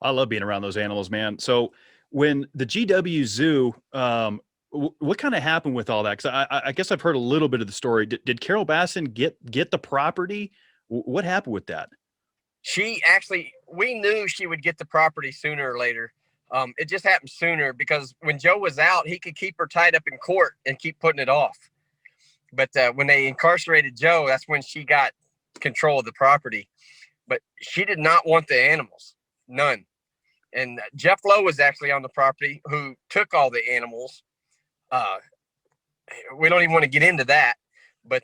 I love being around those animals, man. So when the GW Zoo, what kind of happened with all that? Because I guess I've heard a little bit of the story. Did Carol Basson get the property? What happened with that? We knew she would get the property sooner or later. It just happened sooner because when Joe was out, he could keep her tied up in court and keep putting it off. But when they incarcerated Joe, that's when she got control of the property. But she did not want the animals, none. And Jeff Lowe was actually on the property who took all the animals. We don't even want to get into that. But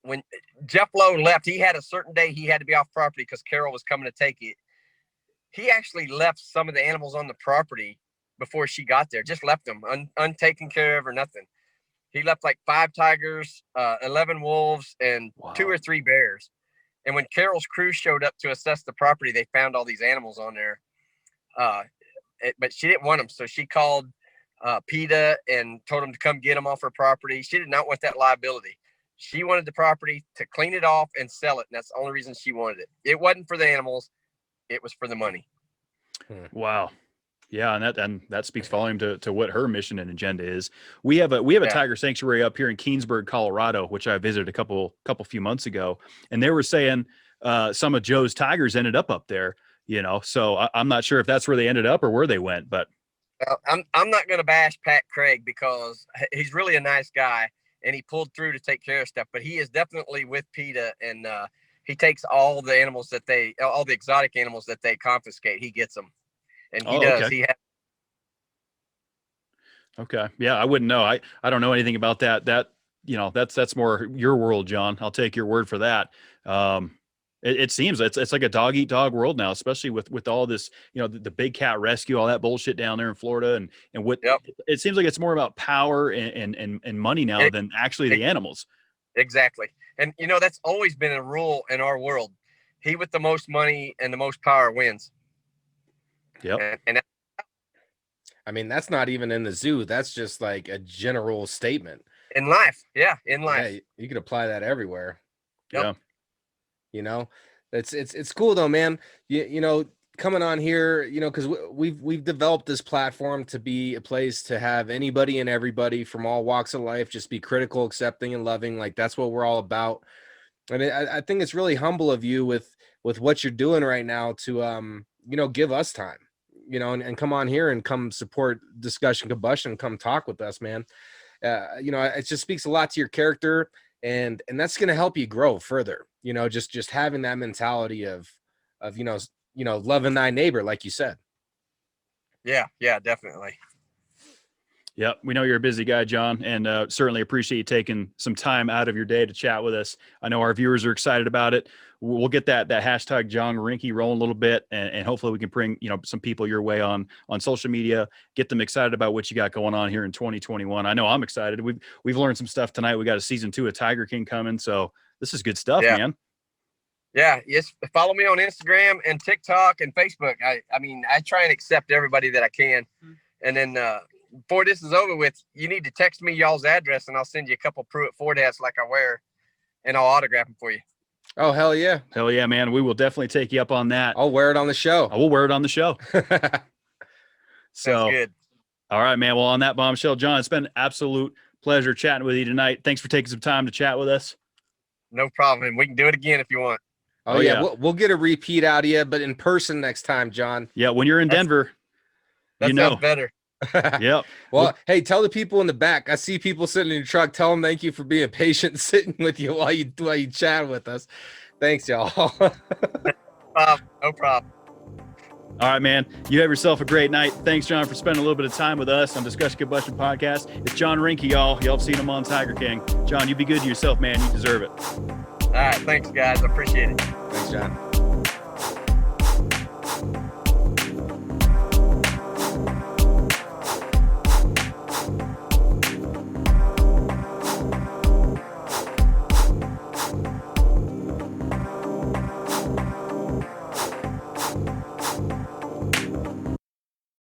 when Jeff Lowe left, he had a certain day he had to be off property because Carol was coming to take it. He actually left some of the animals on the property before she got there, just left them untaken care of or nothing. He left like 5 tigers, 11 wolves, and 2 or 3 bears. And when Carol's crew showed up to assess the property, they found all these animals on there. But she didn't want them. So she called PETA and told them to come get them off her property. She did not want that liability. She wanted the property to clean it off and sell it. And that's the only reason she wanted it. It wasn't for the animals. It was for the money. Wow. Yeah, and that speaks volume to what her mission and agenda is. We have a tiger sanctuary up here in Keensburg, Colorado, which I visited a few months ago, and they were saying some of Joe's tigers ended up there. So I'm not sure if that's where they ended up or where they went, but I'm not going to bash Pat Craig because he's really a nice guy and he pulled through to take care of stuff. But he is definitely with PETA and he takes all the animals all the exotic animals that they confiscate. He gets them. And he does. Okay. Okay. Yeah, I wouldn't know. I don't know anything about that. That's more your world, John. I'll take your word for that. It seems it's like a dog eat dog world now, especially with all this, the big cat rescue, all that bullshit down there in Florida, and what it seems like it's more about power and money now than actually the animals. Exactly. And that's always been a rule in our world. He with the most money and the most power wins. Yep. And I mean, that's not even in the zoo. That's just like a general statement. In life. Yeah. In life. Yeah, you could apply that everywhere. Yep. Yeah. It's cool though, man. Coming on here, because we've developed this platform to be a place to have anybody and everybody from all walks of life just be critical, accepting, and loving. Like that's what we're all about. And I think it's really humble of you with what you're doing right now to give us time, and come on here and come support Discussion Combustion, come talk with us, man. It just speaks a lot to your character, and that's going to help you grow further. Just having that mentality of loving thy neighbor, like you said. Yeah, definitely. Yep, we know you're a busy guy, John, and certainly appreciate you taking some time out of your day to chat with us. I know our viewers are excited about it. We'll get that hashtag John Reinke rolling a little bit, and hopefully we can bring some people your way on social media, get them excited about what you got going on here in 2021. I know I'm excited. We've learned some stuff tonight. We got a season 2 of Tiger King coming, so this is good stuff, man. Yeah, yes. Follow me on Instagram and TikTok and Facebook. I try and accept everybody that I can, and then. Before this is over with, you need to text me y'all's address and I'll send you a couple Pruitt Ford hats like I wear and I'll autograph them for you. Oh, hell yeah. Hell yeah, man. We will definitely take you up on that. I'll wear it on the show. I will wear it on the show. Sounds good. All right, man. Well, on that bombshell, John, it's been an absolute pleasure chatting with you tonight. Thanks for taking some time to chat with us. No problem. And we can do it again if you want. Oh yeah. We'll get a repeat out of you, but in person next time, John. Yeah. When you're in Denver, that sounds better. Yep. Well, hey, tell the people in the back. I see people sitting in your truck. Tell them thank you for being patient, sitting with you while you chat with us. Thanks, y'all. No problem. All right, man. You have yourself a great night. Thanks, John, for spending a little bit of time with us on Discussion Combustion Podcast. It's John Reinke, y'all. Y'all have seen him on Tiger King. John, you be good to yourself, man. You deserve it. All right. Thanks, guys. I appreciate it. Thanks, John.